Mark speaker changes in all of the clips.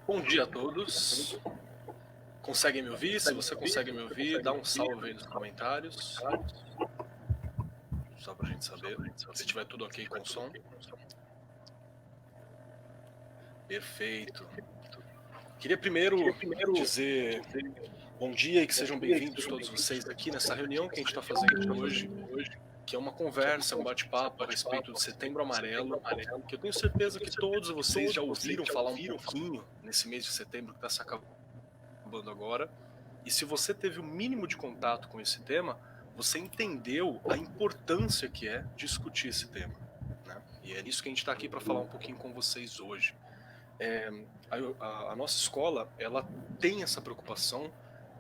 Speaker 1: Bom dia a todos. Conseguem me ouvir? Se você consegue me ouvir, dá um salve aí nos comentários. Só pra gente saber se tiver tudo ok com o som. Perfeito. Queria primeiro dizer bom dia e que sejam bem-vindos todos vocês aqui nessa reunião que a gente está fazendo hoje, que é uma conversa, um bate-papo a respeito do Setembro Amarelo, que eu tenho certeza que todos vocês já ouviram falar um pouquinho nesse mês de setembro que está se acabando agora. E se você teve o mínimo de contato com esse tema, você entendeu a importância que é discutir esse tema, né? E é isso que a gente está aqui para falar um pouquinho com vocês hoje. A nossa escola, ela tem essa preocupação,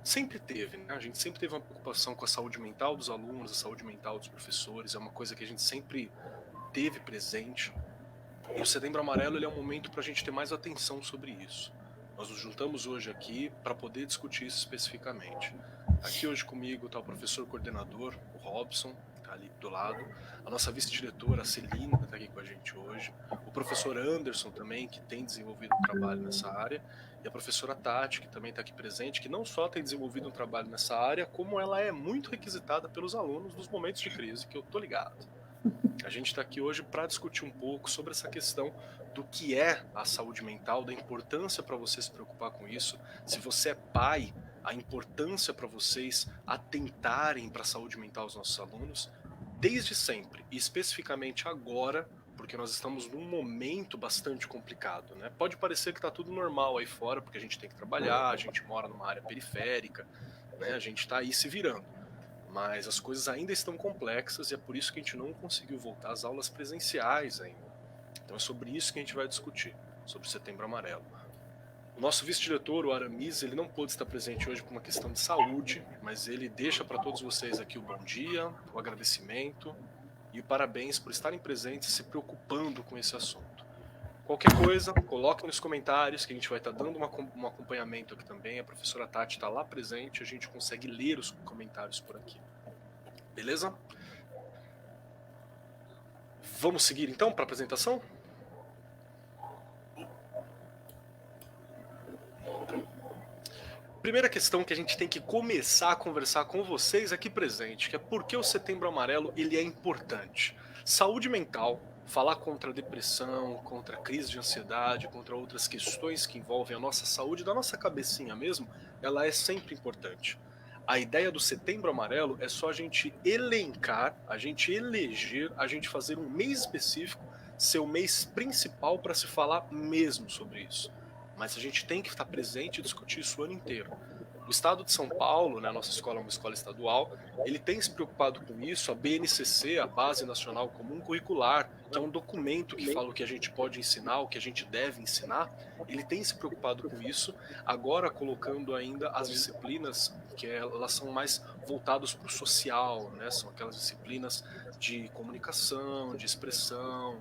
Speaker 1: sempre teve, né? A gente sempre teve uma preocupação com a saúde mental dos alunos, a saúde mental dos professores, é uma coisa que a gente sempre teve presente. E o Setembro Amarelo, ele é um momento para a gente ter mais atenção sobre isso. Nós nos juntamos hoje aqui para poder discutir isso especificamente. Aqui hoje comigo está o professor coordenador, o Robson, que está ali do lado. A nossa vice-diretora, a Celina, está aqui com a gente hoje. O professor Anderson também, que tem desenvolvido um trabalho nessa área. E a professora Tati, que também está aqui presente, que não só tem desenvolvido um trabalho nessa área, como ela é muito requisitada pelos alunos nos momentos de crise, que eu tô ligado. A gente está aqui hoje para discutir um pouco sobre essa questão do que é a saúde mental, da importância para você se preocupar com isso. Se você é pai, a importância para vocês atentarem para a saúde mental dos nossos alunos, desde sempre, e especificamente agora, porque nós estamos num momento bastante complicado, né? Pode parecer que está tudo normal aí fora, porque a gente tem que trabalhar, a gente mora numa área periférica, né? A gente está aí se virando. Mas as coisas ainda estão complexas e é por isso que a gente não conseguiu voltar às aulas presenciais ainda. Então é sobre isso que a gente vai discutir, sobre o Setembro Amarelo. O nosso vice-diretor, o Aramis, ele não pôde estar presente hoje por uma questão de saúde, mas ele deixa para todos vocês aqui o bom dia, o agradecimento e o parabéns por estarem presentes e se preocupando com esse assunto. Qualquer coisa, coloquem nos comentários que a gente vai estar dando um acompanhamento aqui também. A professora Tati está lá presente, a gente consegue ler os comentários por aqui. Beleza? Vamos seguir então para a apresentação? Primeira questão que a gente tem que começar a conversar com vocês aqui presente, que é por que o Setembro Amarelo ele é importante. Saúde mental, falar contra a depressão, contra a crise de ansiedade, contra outras questões que envolvem a nossa saúde, da nossa cabecinha mesmo, ela é sempre importante. A ideia do Setembro Amarelo é só a gente elencar, a gente eleger, a gente fazer um mês específico ser o mês principal para se falar mesmo sobre isso. Mas a gente tem que estar presente e discutir isso o ano inteiro. O estado de São Paulo, né, a nossa escola é uma escola estadual, ele tem se preocupado com isso. A BNCC, a Base Nacional Comum Curricular, que é um documento que fala o que a gente pode ensinar, o que a gente deve ensinar, ele tem se preocupado com isso, agora colocando ainda as disciplinas que elas são mais voltadas para o social, né, são aquelas disciplinas de comunicação, de expressão,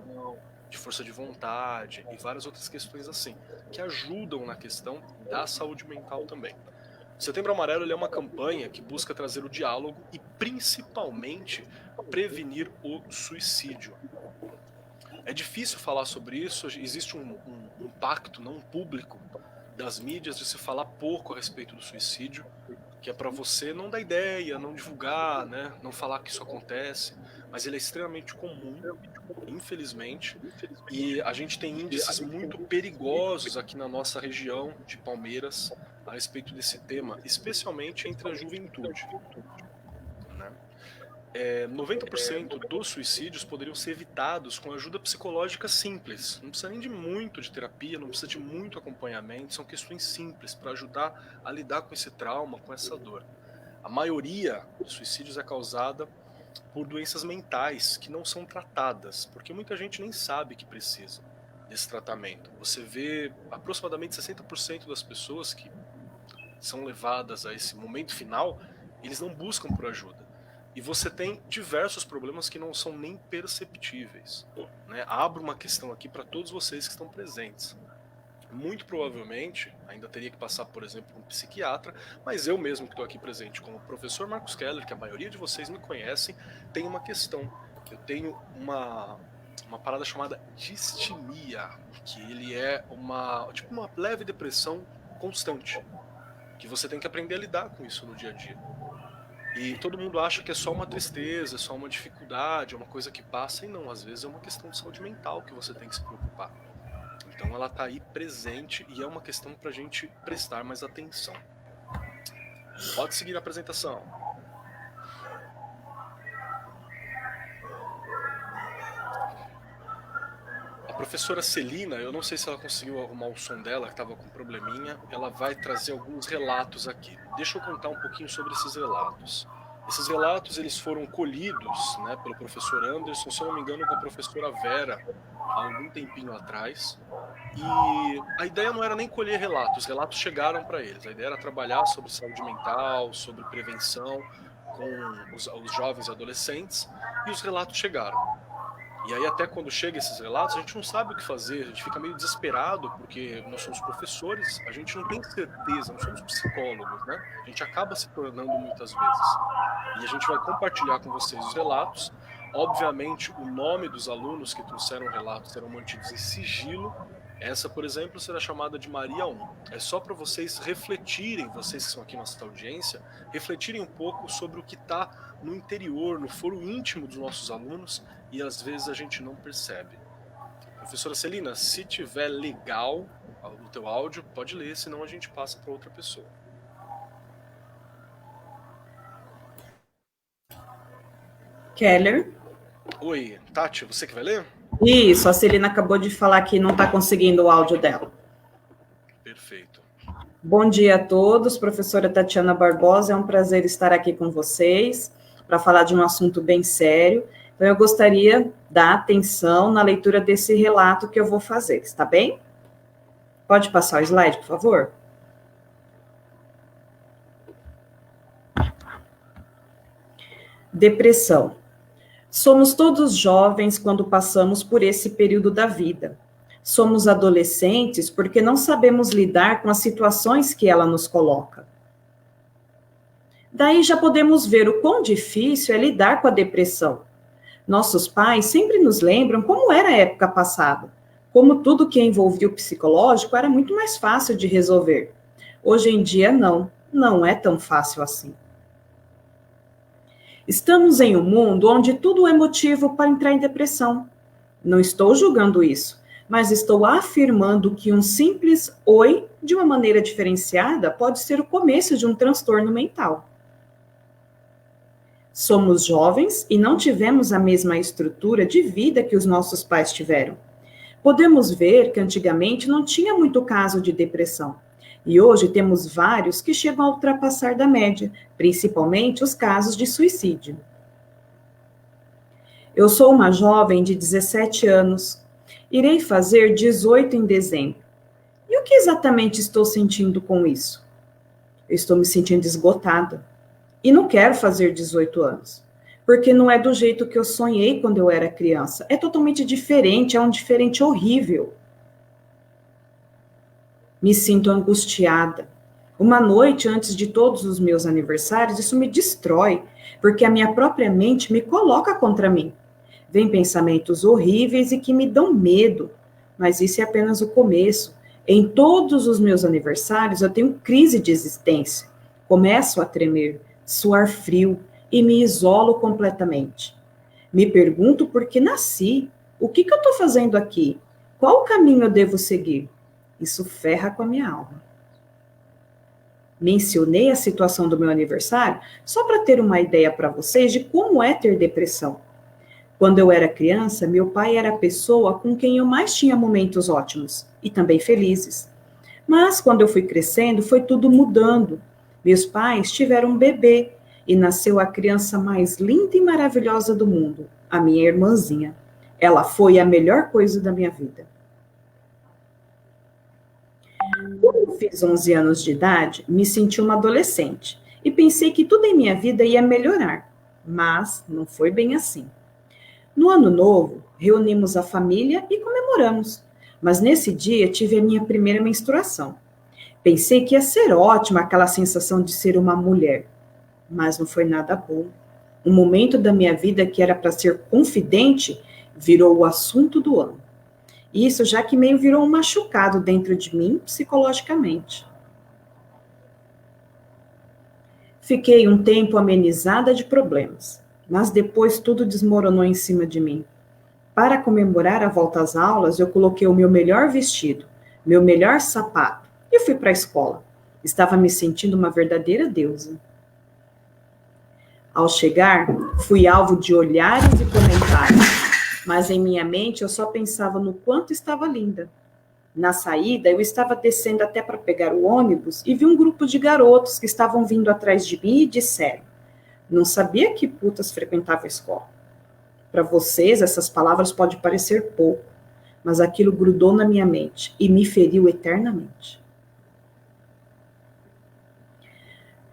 Speaker 1: de força de vontade e várias outras questões assim, que ajudam na questão da saúde mental também. O Setembro Amarelo ele é uma campanha que busca trazer o diálogo e, principalmente, prevenir o suicídio. É difícil falar sobre isso, existe um pacto não público das mídias de se falar pouco a respeito do suicídio, que é para você não dar ideia, não divulgar, né, não falar que isso acontece, mas ele é extremamente comum, infelizmente, e a gente tem índices muito perigosos aqui na nossa região de Palmeiras a respeito desse tema, especialmente entre a juventude, né? 90% dos suicídios poderiam ser evitados com ajuda psicológica simples. Não precisa nem de muito de terapia, não precisa de muito acompanhamento, são questões simples para ajudar a lidar com esse trauma, com essa dor. A maioria dos suicídios é causada por doenças mentais que não são tratadas, porque muita gente nem sabe que precisa. desse tratamento. Você vê aproximadamente 60% das pessoas que são levadas a esse momento final, eles não buscam por ajuda. E você tem diversos problemas que não são nem perceptíveis, né? Abro uma questão aqui para todos vocês que estão presentes. Muito provavelmente, ainda teria que passar, por exemplo, por um psiquiatra, mas eu mesmo que estou aqui presente como o professor Marcos Keller, que a maioria de vocês me conhecem, tem uma questão. Eu tenho uma parada chamada distimia, que ele é uma leve depressão constante, que você tem que aprender a lidar com isso no dia a dia. E todo mundo acha que é só uma tristeza, é só uma dificuldade, é uma coisa que passa, e não, às vezes é uma questão de saúde mental que você tem que se preocupar. Então ela está aí presente e é uma questão para a gente prestar mais atenção. Pode seguir a apresentação. A professora Celina, eu não sei se ela conseguiu arrumar o som dela, que estava com probleminha, ela vai trazer alguns relatos aqui. Deixa eu contar um pouquinho sobre esses relatos. Esses relatos eles foram colhidos, né, pelo professor Anderson, se eu não me engano, com a professora Vera, há algum tempinho atrás. E a ideia não era nem colher relatos, os relatos chegaram para eles. A ideia era trabalhar sobre saúde mental, sobre prevenção com os jovens e adolescentes, e os relatos chegaram. E aí até quando chegam esses relatos, a gente não sabe o que fazer, a gente fica meio desesperado, porque nós somos professores, a gente não tem certeza, não somos psicólogos, né? A gente acaba se tornando muitas vezes. E a gente vai compartilhar com vocês os relatos. Obviamente, o nome dos alunos que trouxeram relatos serão mantidos em sigilo. Essa, por exemplo, será chamada de Maria 1. É só para vocês refletirem, vocês que estão aqui nessa audiência, refletirem um pouco sobre o que está no interior, no foro íntimo dos nossos alunos, e às vezes a gente não percebe. Professora Celina, se tiver legal o teu áudio, pode ler, senão a gente passa para outra pessoa.
Speaker 2: Keller.
Speaker 1: Oi, Tati, você que vai ler?
Speaker 2: Isso, a Celina acabou de falar que não está conseguindo o áudio dela.
Speaker 1: Perfeito.
Speaker 2: Bom dia a todos, professora Tatiana Barbosa, é um prazer estar aqui com vocês para falar de um assunto bem sério. Então, eu gostaria da atenção na leitura desse relato que eu vou fazer, está bem? Pode passar o slide, por favor? Depressão. Somos todos jovens quando passamos por esse período da vida. Somos adolescentes porque não sabemos lidar com as situações que ela nos coloca. Daí já podemos ver o quão difícil é lidar com a depressão. Nossos pais sempre nos lembram como era a época passada, como tudo que envolvia o psicológico era muito mais fácil de resolver. Hoje em dia, não é tão fácil assim. Estamos em um mundo onde tudo é motivo para entrar em depressão. Não estou julgando isso, mas estou afirmando que um simples oi, de uma maneira diferenciada, pode ser o começo de um transtorno mental. Somos jovens e não tivemos a mesma estrutura de vida que os nossos pais tiveram. Podemos ver que antigamente não tinha muito caso de depressão. E hoje temos vários que chegam a ultrapassar da média, principalmente os casos de suicídio. Eu sou uma jovem de 17 anos. Irei fazer 18 em dezembro. E o que exatamente estou sentindo com isso? Eu estou me sentindo esgotada. E não quero fazer 18 anos. Porque não é do jeito que eu sonhei quando eu era criança. É totalmente diferente, é um diferente horrível. Me sinto angustiada. Uma noite antes de todos os meus aniversários, isso me destrói, porque a minha própria mente me coloca contra mim. Vêm pensamentos horríveis e que me dão medo, mas isso é apenas o começo. Em todos os meus aniversários, eu tenho crise de existência. Começo a tremer, suar frio e me isolo completamente. Me pergunto por que nasci, o que eu estou fazendo aqui, qual caminho eu devo seguir? Isso ferra com a minha alma. Mencionei a situação do meu aniversário só para ter uma ideia para vocês de como é ter depressão. Quando eu era criança, meu pai era a pessoa com quem eu mais tinha momentos ótimos e também felizes. Mas quando eu fui crescendo, foi tudo mudando. Meus pais tiveram um bebê e nasceu a criança mais linda e maravilhosa do mundo, a minha irmãzinha. Ela foi a melhor coisa da minha vida. Quando eu fiz 11 anos de idade, me senti uma adolescente e pensei que tudo em minha vida ia melhorar, mas não foi bem assim. No ano novo, reunimos a família e comemoramos, mas nesse dia tive a minha primeira menstruação. Pensei que ia ser ótima aquela sensação de ser uma mulher, mas não foi nada bom. Um momento da minha vida que era para ser confidente virou o assunto do ano. Isso já que meio virou um machucado dentro de mim psicologicamente. Fiquei um tempo amenizada de problemas, mas depois tudo desmoronou em cima de mim. Para comemorar a volta às aulas, eu coloquei o meu melhor vestido, meu melhor sapato e fui para a escola. Estava me sentindo uma verdadeira deusa. Ao chegar, fui alvo de olhares e comentários, mas em minha mente eu só pensava no quanto estava linda. Na saída, eu estava descendo até para pegar o ônibus e vi um grupo de garotos que estavam vindo atrás de mim e disseram: Não sabia que putas frequentavam a escola. Para vocês, essas palavras podem parecer pouco, mas aquilo grudou na minha mente e me feriu eternamente.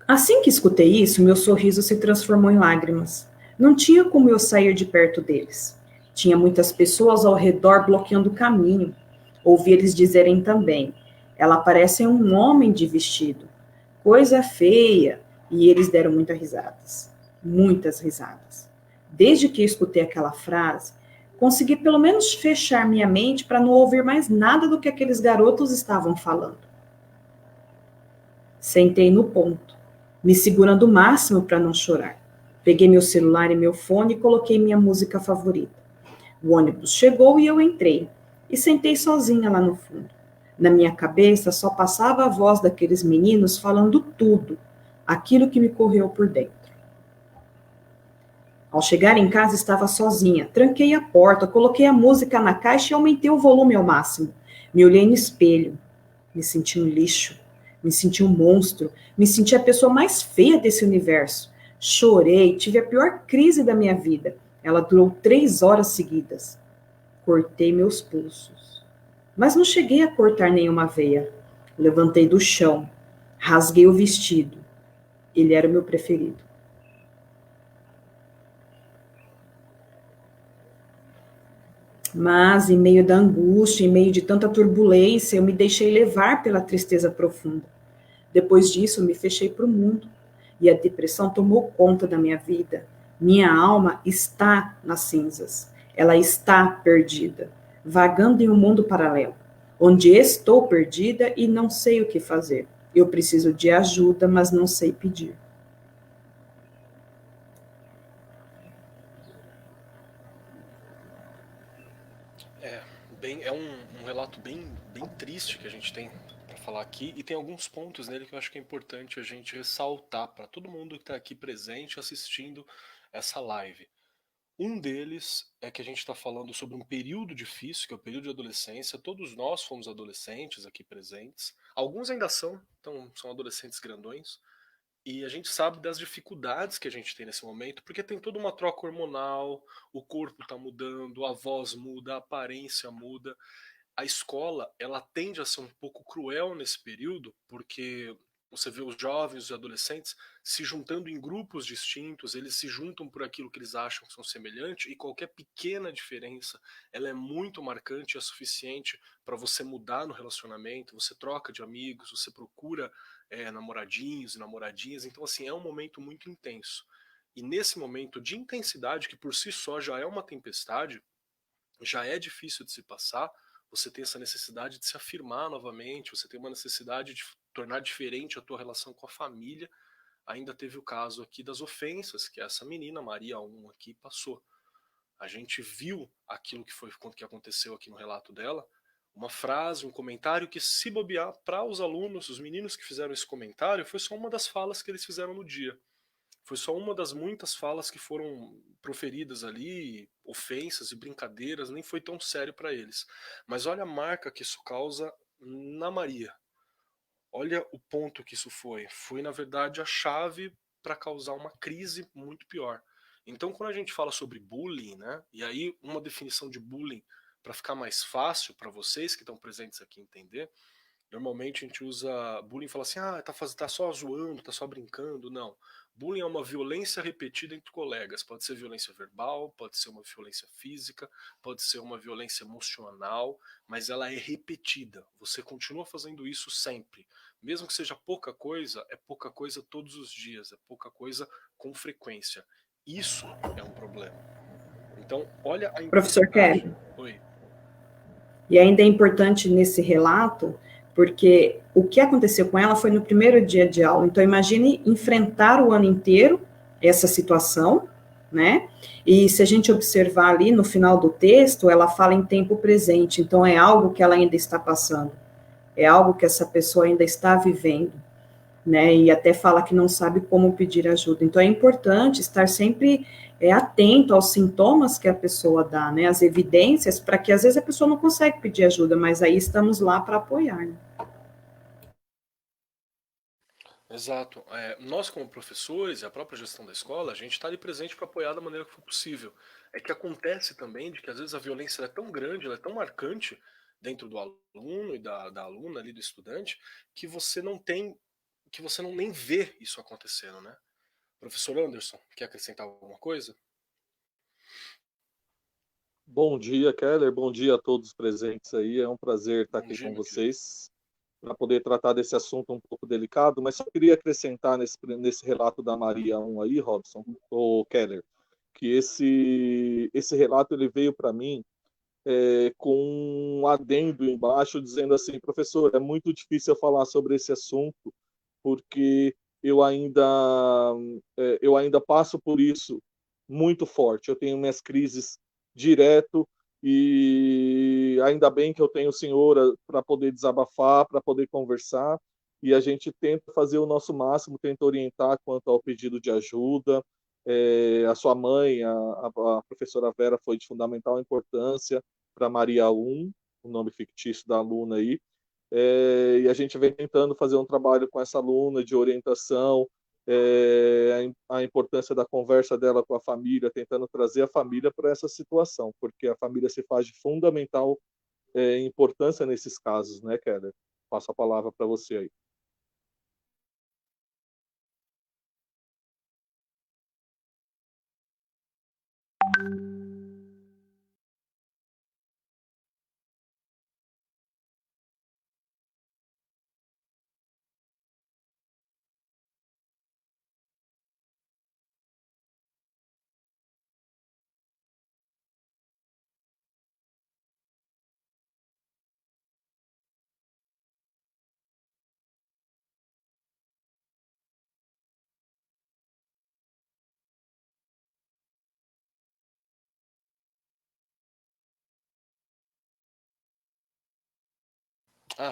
Speaker 2: Assim que escutei isso, meu sorriso se transformou em lágrimas. Não tinha como eu sair de perto deles. Tinha muitas pessoas ao redor bloqueando o caminho. Ouvi eles dizerem também: Ela parece um homem de vestido. Coisa feia. E eles deram muitas risadas. Muitas risadas. Desde que escutei aquela frase, consegui pelo menos fechar minha mente para não ouvir mais nada do que aqueles garotos estavam falando. Sentei no ponto, me segurando o máximo para não chorar. Peguei meu celular e meu fone e coloquei minha música favorita. O ônibus chegou e eu entrei, e sentei sozinha lá no fundo. Na minha cabeça só passava a voz daqueles meninos falando tudo, aquilo que me correu por dentro. Ao chegar em casa estava sozinha, tranquei a porta, coloquei a música na caixa e aumentei o volume ao máximo. Me olhei no espelho, me senti um lixo, me senti um monstro, me senti a pessoa mais feia desse universo. Chorei, tive a pior crise da minha vida. Ela durou 3 horas seguidas. Cortei meus pulsos. Mas não cheguei a cortar nenhuma veia. Levantei do chão, rasguei o vestido. Ele era o meu preferido. Mas, em meio da angústia, em meio de tanta turbulência, eu me deixei levar pela tristeza profunda. Depois disso, me fechei para o mundo e a depressão tomou conta da minha vida. Minha alma está nas cinzas. Ela está perdida, vagando em um mundo paralelo, onde estou perdida e não sei o que fazer. Eu preciso de ajuda, mas não sei pedir.
Speaker 1: É um relato bem triste que a gente tem para falar aqui, e tem alguns pontos nele que eu acho que é importante a gente ressaltar para todo mundo que está aqui presente assistindo essa live. Um deles é que a gente está falando sobre um período difícil, que é o período de adolescência. Todos nós fomos adolescentes aqui presentes. Alguns ainda são, então são adolescentes grandões. E a gente sabe das dificuldades que a gente tem nesse momento, porque tem toda uma troca hormonal, o corpo está mudando, a voz muda, a aparência muda. A escola, ela tende a ser um pouco cruel nesse período, porque você vê os jovens, os adolescentes se juntando em grupos distintos, eles se juntam por aquilo que eles acham que são semelhantes, e qualquer pequena diferença, ela é muito marcante e é suficiente para você mudar no relacionamento, você troca de amigos, você procura namoradinhos e namoradinhas, então assim, é um momento muito intenso. E nesse momento de intensidade, que por si só já é uma tempestade, já é difícil de se passar, você tem essa necessidade de se afirmar novamente, você tem uma necessidade de tornar diferente a tua relação com a família. Ainda teve o caso aqui das ofensas que essa menina, Maria 1 aqui, passou. A gente viu aquilo que aconteceu aqui no relato dela, uma frase, um comentário que, se bobear para os alunos, os meninos que fizeram esse comentário, foi só uma das falas que eles fizeram no dia. Foi só uma das muitas falas que foram proferidas ali, ofensas e brincadeiras, nem foi tão sério para eles. Mas olha a marca que isso causa na Maria. Olha o ponto que isso foi. Foi, na verdade, a chave para causar uma crise muito pior. Então, quando a gente fala sobre bullying, né? E aí uma definição de bullying para ficar mais fácil para vocês que estão presentes aqui entender, Normalmente a gente usa bullying e fala assim, tá só zoando, tá só brincando. Não. Bullying é uma violência repetida entre colegas. Pode ser violência verbal, pode ser uma violência física, pode ser uma violência emocional, mas ela é repetida. Você continua fazendo isso sempre. Mesmo que seja pouca coisa, é pouca coisa todos os dias, é pouca coisa com frequência. Isso é um problema. Então, olha a
Speaker 2: Professor
Speaker 1: intensidade.
Speaker 2: Kelly.
Speaker 1: Oi.
Speaker 2: E ainda é importante nesse relato, porque o que aconteceu com ela foi no primeiro dia de aula. Então, imagine enfrentar o ano inteiro essa situação, né? E se a gente observar ali no final do texto, ela fala em tempo presente. Então, é algo que ela ainda está passando. É algo que essa pessoa ainda está vivendo, né? E até fala que não sabe como pedir ajuda. Então, é importante estar sempre atento aos sintomas que a pessoa dá, né? As evidências, para que às vezes a pessoa não consegue pedir ajuda, mas aí estamos lá para apoiar. Né?
Speaker 1: Exato. Nós, como professores e a própria gestão da escola, a gente está ali presente para apoiar da maneira que for possível. É que acontece também de que às vezes a violência é tão grande, ela é tão marcante dentro do aluno e da aluna ali, do estudante, que você não nem vê isso acontecendo, né? Professor Anderson, quer acrescentar alguma coisa?
Speaker 3: Bom dia, Keller. Bom dia a todos presentes aí. É um prazer estar
Speaker 1: Bom
Speaker 3: aqui
Speaker 1: dia,
Speaker 3: com
Speaker 1: meu querido.
Speaker 3: vocês para poder tratar desse assunto um pouco delicado, mas só queria acrescentar nesse relato da Maria 1 aí, Robson, ou Keller, que esse relato ele veio para mim com um adendo embaixo dizendo assim, professor, é muito difícil eu falar sobre esse assunto porque eu ainda passo por isso muito forte. Eu tenho minhas crises direto e ainda bem que eu tenho senhora para poder desabafar, para poder conversar e a gente tenta fazer o nosso máximo, tenta orientar quanto ao pedido de ajuda. A sua mãe, a professora Vera, foi de fundamental importância para Maria 1, o nome fictício da aluna aí, e a gente vem tentando fazer um trabalho com essa aluna de orientação, a importância da conversa dela com a família, tentando trazer a família para essa situação, porque a família se faz de fundamental importância nesses casos, né, Keller? Passo a palavra para você aí.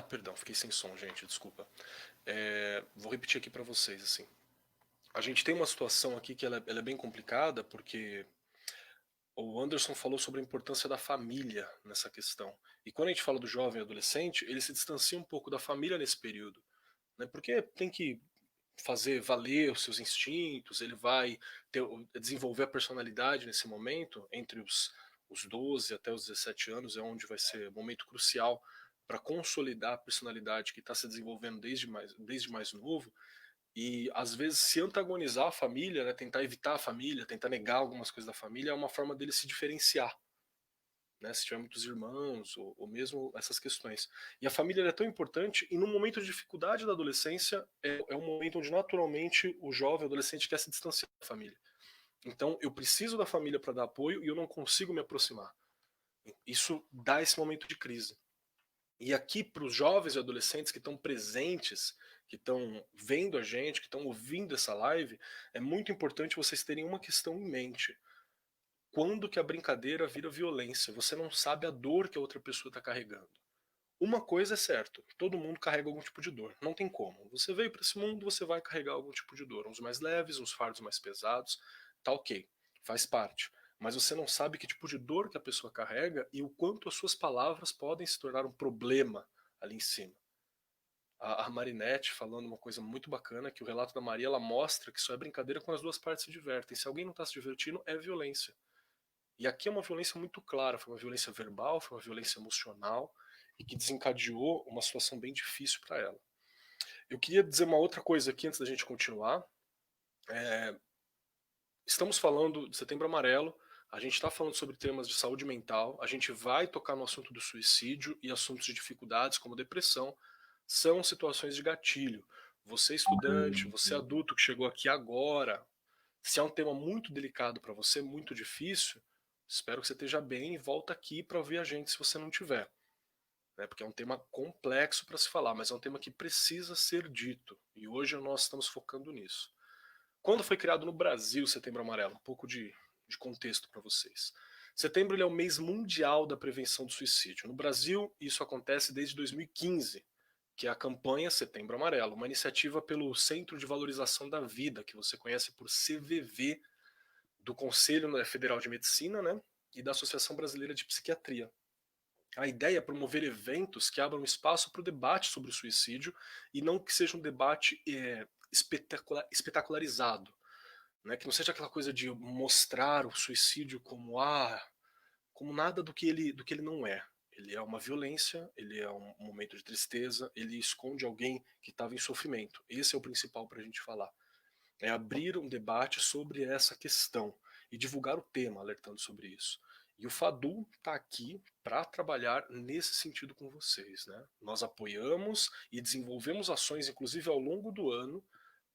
Speaker 1: Perdão, fiquei sem som, gente, desculpa. Vou repetir aqui para vocês, assim. A gente tem uma situação aqui que ela é bem complicada, porque o Anderson falou sobre a importância da família nessa questão. E quando a gente fala do jovem e adolescente, ele se distancia um pouco da família nesse período, né? Porque tem que fazer valer os seus instintos, ele vai desenvolver a personalidade nesse momento, entre os 12 até os 17 anos, é onde vai ser um momento crucial para consolidar a personalidade que está se desenvolvendo desde mais novo, e às vezes se antagonizar a família, né, tentar evitar a família, tentar negar algumas coisas da família, é uma forma dele se diferenciar. Né, se tiver muitos irmãos, ou mesmo essas questões. E a família é tão importante, e no momento de dificuldade da adolescência, é um momento onde naturalmente o jovem, o adolescente quer se distanciar da família. Então eu preciso da família para dar apoio e eu não consigo me aproximar. Isso dá esse momento de crise. E aqui para os jovens e adolescentes que estão presentes, que estão vendo a gente, que estão ouvindo essa live, é muito importante vocês terem uma questão em mente. Quando que a brincadeira vira violência? Você não sabe a dor que a outra pessoa está carregando. Uma coisa é certo, todo mundo carrega algum tipo de dor, não tem como. Você veio para esse mundo, você vai carregar algum tipo de dor, uns mais leves, uns fardos mais pesados, tá ok, faz parte. Mas você não sabe que tipo de dor que a pessoa carrega e o quanto as suas palavras podem se tornar um problema ali em cima. A Marinette falando uma coisa muito bacana, que o relato da Maria, ela mostra que só é brincadeira quando as duas partes se divertem. Se alguém não está se divertindo, é violência. E aqui é uma violência muito clara, foi uma violência verbal, foi uma violência emocional, e que desencadeou uma situação bem difícil para ela. Eu queria dizer uma outra coisa aqui antes da gente continuar. Estamos falando de Setembro Amarelo, a gente está falando sobre temas de saúde mental, a gente vai tocar no assunto do suicídio e assuntos de dificuldades como depressão, são situações de gatilho. Você estudante, você adulto que chegou aqui agora, se é um tema muito delicado para você, muito difícil, espero que você esteja bem e volta aqui para ouvir a gente se você não tiver. Porque é um tema complexo para se falar, mas é um tema que precisa ser dito. E hoje nós estamos focando nisso. Quando foi criado no Brasil o Setembro Amarelo? Um pouco de contexto para vocês. Setembro ele é o mês mundial da prevenção do suicídio. No Brasil, isso acontece desde 2015, que é a campanha Setembro Amarelo, uma iniciativa pelo Centro de Valorização da Vida, que você conhece por CVV, do Conselho Federal de Medicina, né, e da Associação Brasileira de Psiquiatria. A ideia é promover eventos que abram espaço para o debate sobre o suicídio e não que seja um debate espetacularizado, né? Que não seja aquela coisa de mostrar o suicídio como como nada do que ele não é. Ele é uma violência, ele é um momento de tristeza, ele esconde alguém que estava em sofrimento. Esse é o principal para a gente falar. É abrir um debate sobre essa questão e divulgar o tema, alertando sobre isso. E o Fadu está aqui para trabalhar nesse sentido com vocês, né? Nós apoiamos e desenvolvemos ações, inclusive ao longo do ano,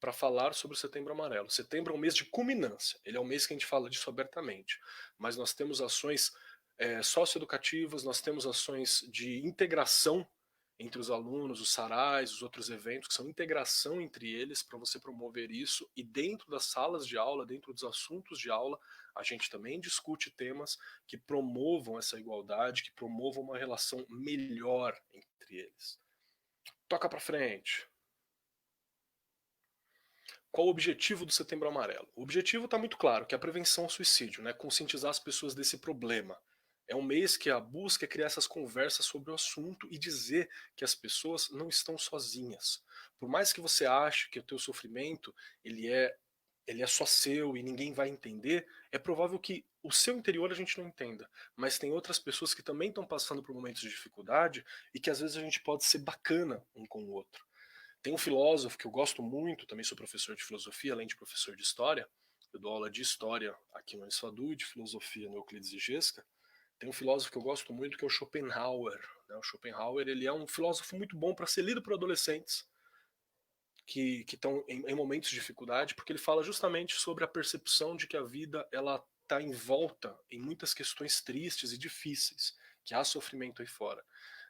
Speaker 1: para falar sobre o Setembro Amarelo. Setembro é um mês de culminância, ele é um mês que a gente fala disso abertamente, mas nós temos ações socioeducativas, nós temos ações de integração entre os alunos, os sarais, os outros eventos, que são integração entre eles para você promover isso, e dentro das salas de aula, dentro dos assuntos de aula, a gente também discute temas que promovam essa igualdade, que promovam uma relação melhor entre eles. Toca para frente. Qual o objetivo do Setembro Amarelo? O objetivo está muito claro, que é a prevenção ao suicídio, né? Conscientizar as pessoas desse problema. É um mês que a busca é criar essas conversas sobre o assunto e dizer que as pessoas não estão sozinhas. Por mais que você ache que o teu sofrimento ele é só seu e ninguém vai entender, é provável que o seu interior a gente não entenda, mas tem outras pessoas que também estão passando por momentos de dificuldade e que às vezes a gente pode ser bacana um com o outro. Tem um filósofo que eu gosto muito, também sou professor de filosofia, além de professor de história, eu dou aula de história aqui no Unisfadu e de filosofia no Euclides e Gesca. Tem um filósofo que eu gosto muito que é o Schopenhauer. Né? O Schopenhauer ele é um filósofo muito bom para ser lido por adolescentes que estão em momentos de dificuldade, porque ele fala justamente sobre a percepção de que a vida ela está envolta em muitas questões tristes e difíceis, que há sofrimento aí fora.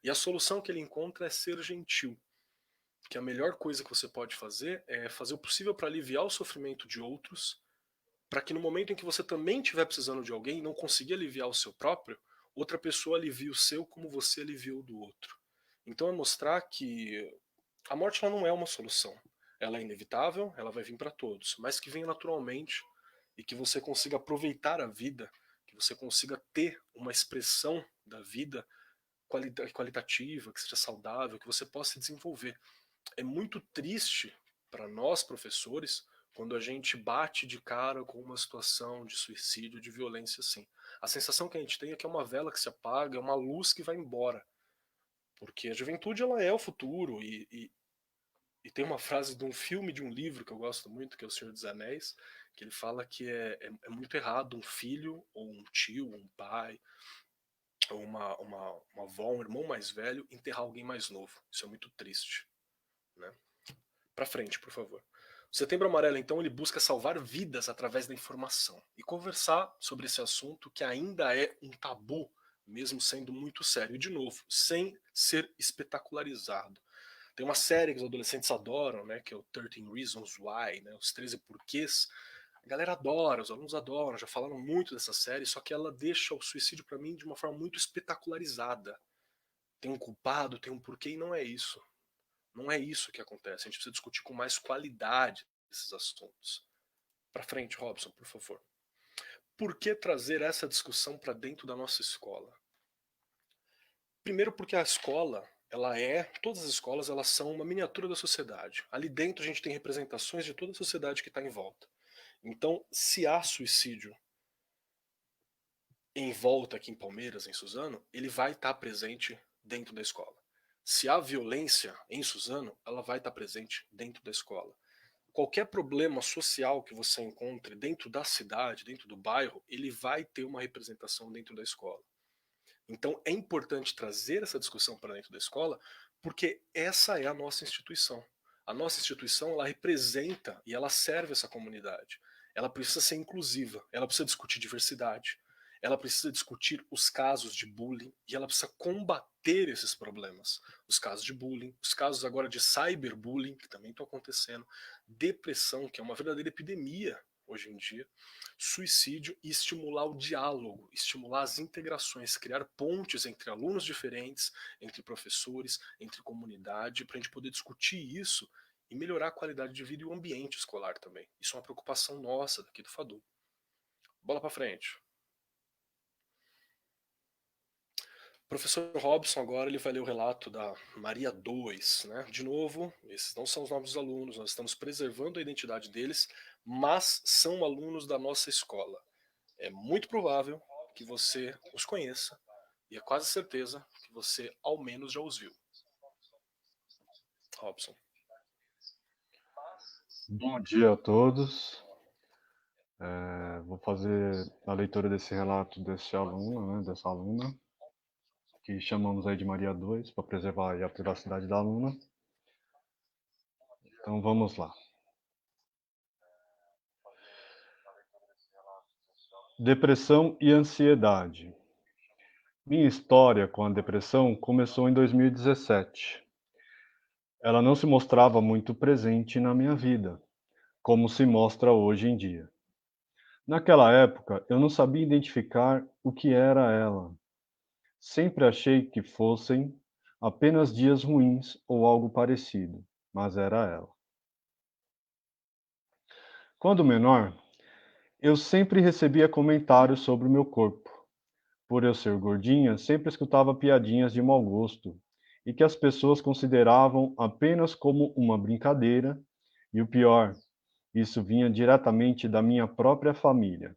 Speaker 1: E a solução que ele encontra é ser gentil. Que a melhor coisa que você pode fazer é fazer o possível para aliviar o sofrimento de outros, para que no momento em que você também estiver precisando de alguém e não conseguir aliviar o seu próprio, outra pessoa alivie o seu como você aliviou do outro. Então é mostrar que a morte ela não é uma solução. Ela é inevitável, ela vai vir para todos, mas que venha naturalmente e que você consiga aproveitar a vida, que você consiga ter uma expressão da vida qualitativa, que seja saudável, que você possa se desenvolver. É muito triste para nós professores quando a gente bate de cara com uma situação de suicídio, de violência assim. A sensação que a gente tem é que é uma vela que se apaga, é uma luz que vai embora. Porque a juventude ela é o futuro e tem uma frase de um filme, de um livro que eu gosto muito, que é O Senhor dos Anéis, que ele fala que é muito errado um filho, ou um tio, um pai, ou uma avó, um irmão mais velho, enterrar alguém mais novo. Isso é muito triste. Né? Para frente, por favor. O Setembro Amarelo, então, ele busca salvar vidas através da informação e conversar sobre esse assunto que ainda é um tabu, mesmo sendo muito sério. E, de novo, sem ser espetacularizado. Tem uma série que os adolescentes adoram, né, que é o 13 Reasons Why, né, os 13 porquês. A galera adora, os alunos adoram, já falaram muito dessa série, só que ela deixa o suicídio para mim de uma forma muito espetacularizada. Tem um culpado, tem um porquê, e não é isso. Não é isso que acontece. A gente precisa discutir com mais qualidade esses assuntos. Para frente, Robson, por favor. Por que trazer essa discussão para dentro da nossa escola? Primeiro porque a escola, todas as escolas, elas são uma miniatura da sociedade. Ali dentro a gente tem representações de toda a sociedade que está em volta. Então, se há suicídio em volta aqui em Palmeiras, em Suzano, ele vai estar presente dentro da escola. Se há violência em Suzano, ela vai estar presente dentro da escola. Qualquer problema social que você encontre dentro da cidade, dentro do bairro, ele vai ter uma representação dentro da escola. Então é importante trazer essa discussão para dentro da escola, porque essa é a nossa instituição. A nossa instituição, ela representa e ela serve essa comunidade. Ela precisa ser inclusiva, ela precisa discutir diversidade, ela precisa discutir os casos de bullying e ela precisa combater esses problemas. Os casos de bullying, os casos agora de cyberbullying, que também estão acontecendo, depressão, que é uma verdadeira epidemia hoje em dia, suicídio, e estimular o diálogo, estimular as integrações, criar pontes entre alunos diferentes, entre professores, entre comunidade, para a gente poder discutir isso e melhorar a qualidade de vida e o ambiente escolar também. Isso é uma preocupação nossa daqui do FADU. Bola para frente. O professor Robson agora ele vai ler o relato da Maria 2, né? De novo, esses não são os nomes dos alunos, nós estamos preservando a identidade deles, mas são alunos da nossa escola. É muito provável que você os conheça e é quase certeza que você ao menos já os viu. Robson.
Speaker 4: Bom dia a todos. Vou fazer a leitura desse relato desse aluno, né, dessa aluna, que chamamos aí de Maria 2, para preservar aí a privacidade da aluna. Então vamos lá. Depressão e ansiedade. Minha história com a depressão começou em 2017. Ela não se mostrava muito presente na minha vida, como se mostra hoje em dia. Naquela época, eu não sabia identificar o que era ela. Sempre achei que fossem apenas dias ruins ou algo parecido, mas era ela. Quando menor, eu sempre recebia comentários sobre o meu corpo. Por eu ser gordinha, sempre escutava piadinhas de mau gosto e que as pessoas consideravam apenas como uma brincadeira, e o pior, isso vinha diretamente da minha própria família,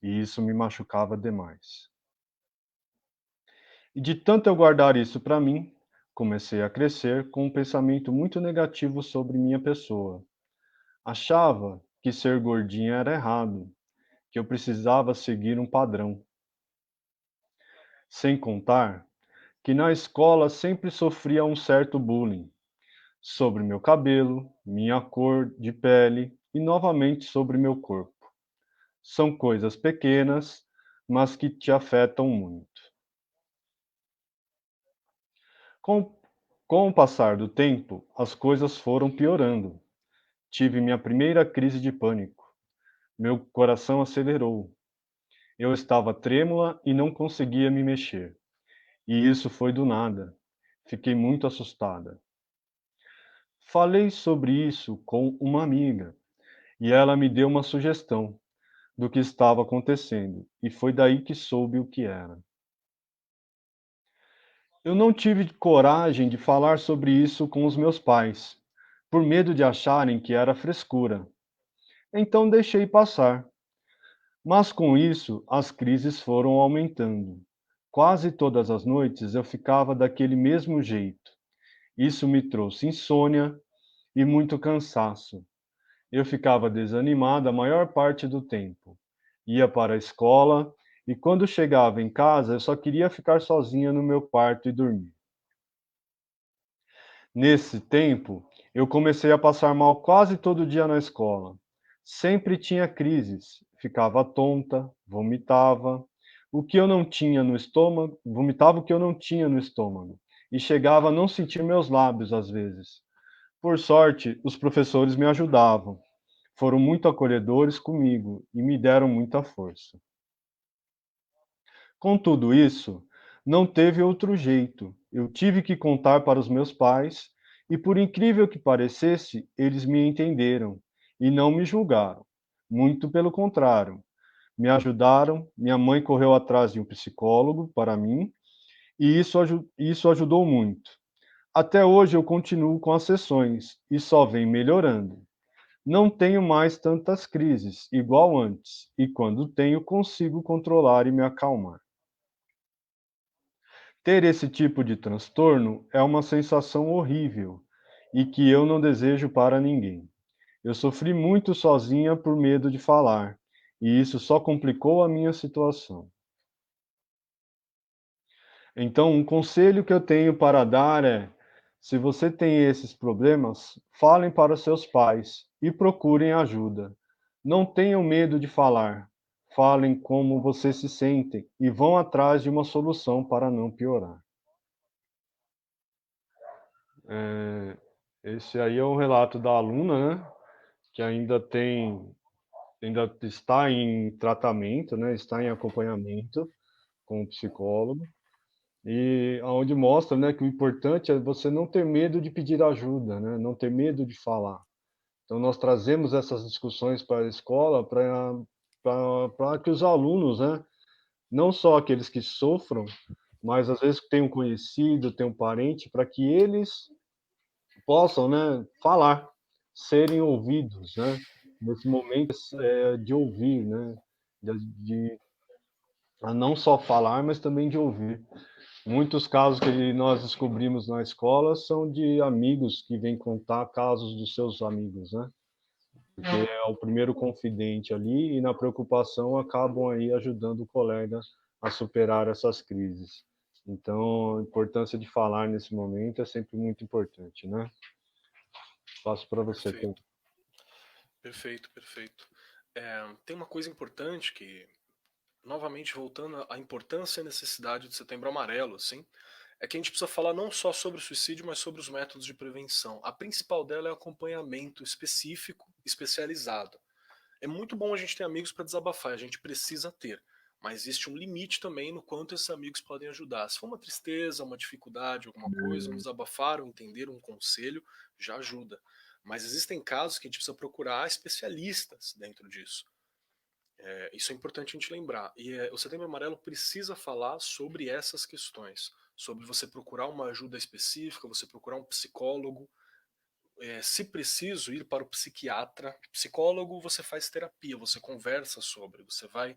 Speaker 4: e isso me machucava demais. E de tanto eu guardar isso para mim, comecei a crescer com um pensamento muito negativo sobre minha pessoa. Achava que ser gordinha era errado, que eu precisava seguir um padrão. Sem contar que na escola sempre sofria um certo bullying sobre meu cabelo, minha cor de pele e novamente sobre meu corpo. São coisas pequenas, mas que te afetam muito. Com, com o passar do tempo, as coisas foram piorando. Tive minha primeira crise de pânico. Meu coração acelerou. Eu estava trêmula e não conseguia me mexer. E isso foi do nada. Fiquei muito assustada. Falei sobre isso com uma amiga e ela me deu uma sugestão do que estava acontecendo, e foi daí que soube o que era. Eu não tive coragem de falar sobre isso com os meus pais, por medo de acharem que era frescura. Então deixei passar. Mas com isso, as crises foram aumentando. Quase todas as noites eu ficava daquele mesmo jeito. Isso me trouxe insônia e muito cansaço. Eu ficava desanimada a maior parte do tempo. Ia para a escola e quando chegava em casa eu só queria ficar sozinha no meu quarto e dormir. Nesse tempo, eu comecei a passar mal quase todo dia na escola. Sempre tinha crises, ficava tonta, vomitava, o que eu não tinha no estômago, vomitava o que eu não tinha no estômago e chegava a não sentir meus lábios às vezes. Por sorte, os professores me ajudavam. Foram muito acolhedores comigo e me deram muita força. Com tudo isso, não teve outro jeito. Eu tive que contar para os meus pais e, por incrível que parecesse, eles me entenderam e não me julgaram. Muito pelo contrário, me ajudaram. Minha mãe correu atrás de um psicólogo para mim e isso ajudou muito. Até hoje eu continuo com as sessões e só vem melhorando. Não tenho mais tantas crises, igual antes, e quando tenho, consigo controlar e me acalmar. Ter esse tipo de transtorno é uma sensação horrível e que eu não desejo para ninguém. Eu sofri muito sozinha por medo de falar, e isso só complicou a minha situação. Então, um conselho que eu tenho para dar é: se você tem esses problemas, falem para seus pais e procurem ajuda. Não tenham medo de falar. Falem como você se sente e vão atrás de uma solução para não piorar. Esse aí é um relato da aluna, né, que ainda está em tratamento, né, está em acompanhamento com o psicólogo. E aonde mostra, né, que o importante é você não ter medo de pedir ajuda, né, não ter medo de falar. Então nós trazemos essas discussões para a escola para que os alunos, né, não só aqueles que sofram, mas às vezes tem um conhecido, tem um parente, para que eles possam, né, falar, serem ouvidos, né, nesse momento de ouvir, né, de não só falar, mas também de ouvir. Muitos casos que nós descobrimos na escola são de amigos que vêm contar casos dos seus amigos, né? Porque é o primeiro confidente ali e na preocupação acabam aí ajudando o colega a superar essas crises. Então, a importância de falar nesse momento é sempre muito importante, né? Passo para você, Tom.
Speaker 1: Perfeito, perfeito, perfeito. Tem uma coisa importante que, novamente voltando à importância e a necessidade do Setembro Amarelo, assim, é que a gente precisa falar não só sobre o suicídio, mas sobre os métodos de prevenção. A principal dela é o acompanhamento específico, especializado. É muito bom a gente ter amigos para desabafar, a gente precisa ter. Mas existe um limite também no quanto esses amigos podem ajudar. Se for uma tristeza, uma dificuldade, alguma coisa, um desabafar, ou entender um conselho, já ajuda. Mas existem casos que a gente precisa procurar especialistas dentro disso. Isso é importante a gente lembrar. E o Setembro Amarelo precisa falar sobre essas questões. Sobre você procurar uma ajuda específica, você procurar um psicólogo, se preciso, ir para o psiquiatra. Psicólogo, você faz terapia, você conversa sobre, você vai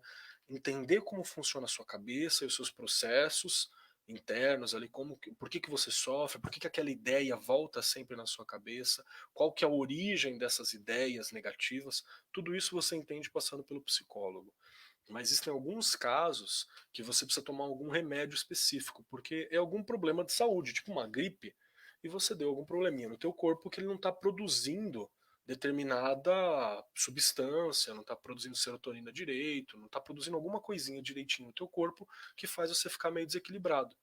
Speaker 1: entender como funciona a sua cabeça e os seus processos internos ali, por que você sofre, por que aquela ideia volta sempre na sua cabeça, qual que é a origem dessas ideias negativas, tudo isso você entende passando pelo psicólogo. Mas existem alguns casos que você precisa tomar algum remédio específico, porque é algum problema de saúde, tipo uma gripe, e você deu algum probleminha no teu corpo que ele não está produzindo determinada substância, não está produzindo serotonina direito, não está produzindo alguma coisinha direitinho no teu corpo que faz você ficar meio desequilibrado.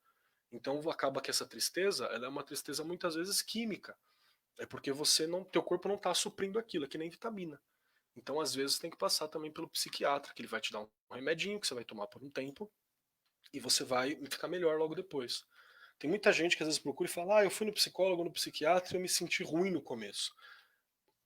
Speaker 1: Então acaba que essa tristeza, ela é uma tristeza muitas vezes química. É porque teu corpo não está suprindo aquilo, é que nem vitamina. Então, às vezes, tem que passar também pelo psiquiatra, que ele vai te dar um remedinho que você vai tomar por um tempo e você vai ficar melhor logo depois. Tem muita gente que às vezes procura e fala: eu fui no psicólogo, no psiquiatra e eu me senti ruim no começo.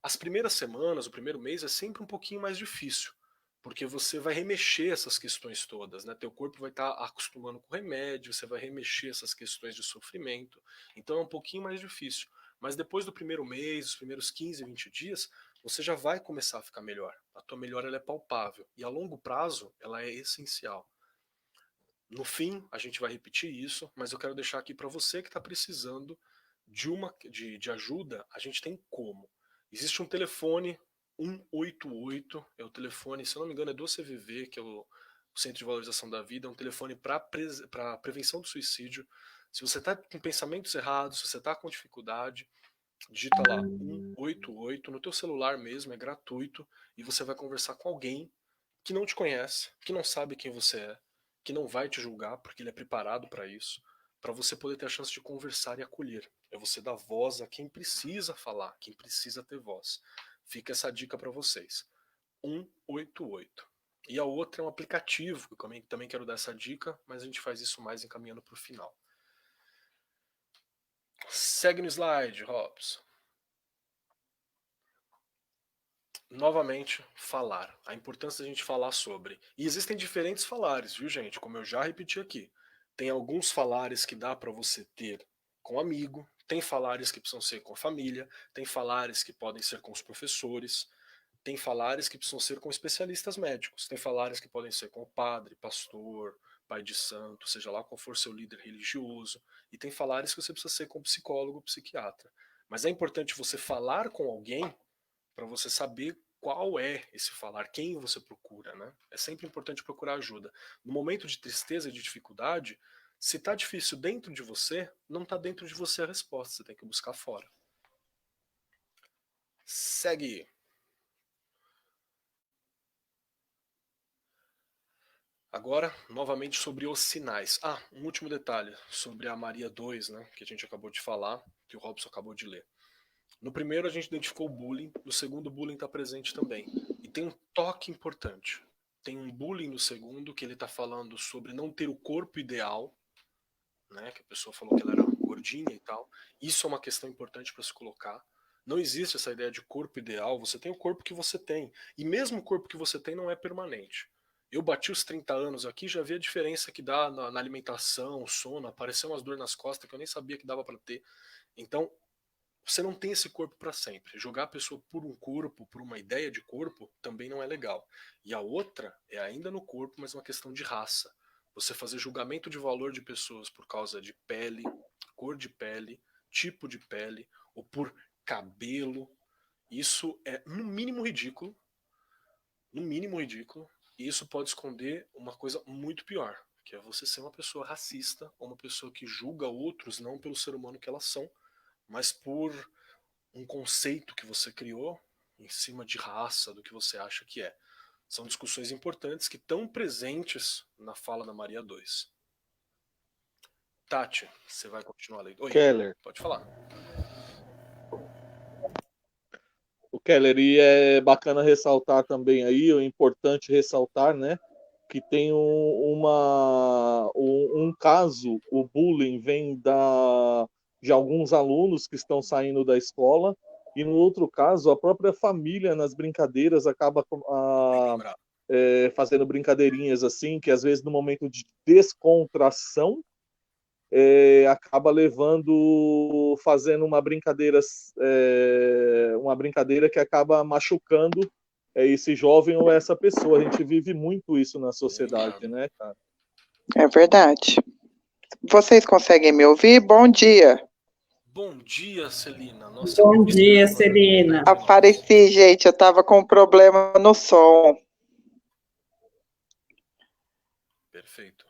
Speaker 1: As primeiras semanas, o primeiro mês é sempre um pouquinho mais difícil, porque você vai remexer essas questões todas, né? Teu corpo vai estar acostumando com o remédio, você vai remexer essas questões de sofrimento, então é um pouquinho mais difícil. Mas depois do primeiro mês, os primeiros 15, 20 dias, você já vai começar a ficar melhor. A tua melhora ela é palpável e a longo prazo ela é essencial. No fim, a gente vai repetir isso, mas eu quero deixar aqui para você que está precisando de ajuda, a gente tem como. Existe um telefone 188, é o telefone, se eu não me engano, é do CVV, que é o Centro de Valorização da Vida, é um telefone para prevenção do suicídio. Se você está com pensamentos errados, se você está com dificuldade, digita lá 188 no teu celular mesmo, é gratuito, e você vai conversar com alguém que não te conhece, que não sabe quem você é, que não vai te julgar, porque ele é preparado para isso, para você poder ter a chance de conversar e acolher. É você dar voz a quem precisa falar, quem precisa ter voz. Fica essa dica para vocês. 188. E a outra é um aplicativo, que eu também quero dar essa dica, mas a gente faz isso mais encaminhando para o final. Segue no slide, Robson. Novamente, falar. A importância da gente falar sobre. E existem diferentes falares, viu, gente? Como eu já repeti aqui. Tem alguns falares que dá para você ter com amigo, tem falares que precisam ser com a família, tem falares que podem ser com os professores, tem falares que precisam ser com especialistas médicos, tem falares que podem ser com o padre, pastor, pai de santo, seja lá qual for seu líder religioso, e tem falares que você precisa ser com psicólogo, psiquiatra. Mas é importante você falar com alguém para você saber qual é esse falar, quem você procura, né? É sempre importante procurar ajuda. No momento de tristeza e de dificuldade, se tá difícil dentro de você, não tá dentro de você a resposta, você tem que buscar fora. Segue. Agora, novamente sobre os sinais. Um último detalhe sobre a Maria 2, né, que a gente acabou de falar, que o Robson acabou de ler. No primeiro a gente identificou o bullying, no segundo o bullying está presente também. E tem um toque importante. Tem um bullying no segundo que ele está falando sobre não ter o corpo ideal, né, que a pessoa falou que ela era gordinha e tal. Isso é uma questão importante para se colocar. Não existe essa ideia de corpo ideal, você tem o corpo que você tem. E mesmo o corpo que você tem não é permanente. Eu bati os 30 anos aqui, já vi a diferença que dá na alimentação, sono, apareceu umas dores nas costas que eu nem sabia que dava para ter. Então, você não tem esse corpo para sempre. Jogar a pessoa por um corpo, por uma ideia de corpo, também não é legal. E a outra é ainda no corpo, mas uma questão de raça. Você fazer julgamento de valor de pessoas por causa de pele, cor de pele, tipo de pele, ou por cabelo, isso é no mínimo ridículo. No mínimo ridículo. E isso pode esconder uma coisa muito pior, que é você ser uma pessoa racista, ou uma pessoa que julga outros não pelo ser humano que elas são, mas por um conceito que você criou em cima de raça, do que você acha que é. São discussões importantes que estão presentes na fala da Maria 2. Tati, você vai continuar lendo. Oi,
Speaker 3: Keller.
Speaker 1: pode falar.
Speaker 3: O Keller, e é bacana ressaltar também aí, é importante ressaltar, né, que tem um caso, o bullying vem de alguns alunos que estão saindo da escola, e no outro caso, a própria família nas brincadeiras acaba fazendo brincadeirinhas assim, que às vezes no momento de descontração, acaba fazendo uma brincadeira que acaba machucando esse jovem ou essa pessoa. A gente vive muito isso na sociedade, né, cara?
Speaker 5: É verdade. Vocês conseguem me ouvir? Bom dia.
Speaker 1: Bom dia, Celina.
Speaker 2: Nossa, bom dia, Celina.
Speaker 5: Apareci, gente. Eu estava com um problema no som.
Speaker 1: Perfeito.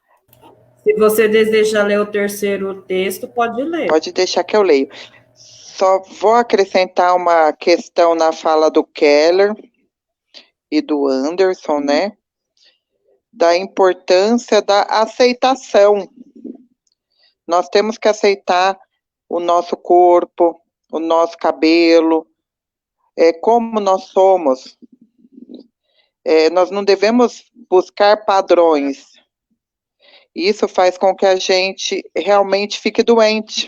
Speaker 2: Se você deseja ler o terceiro texto, pode ler.
Speaker 5: Pode deixar que eu leio. Só vou acrescentar uma questão na fala do Keller e do Anderson, né? Da importância da aceitação. Nós temos que aceitar o nosso corpo, o nosso cabelo, como nós somos. Nós não devemos buscar padrões. Isso faz com que a gente realmente fique doente,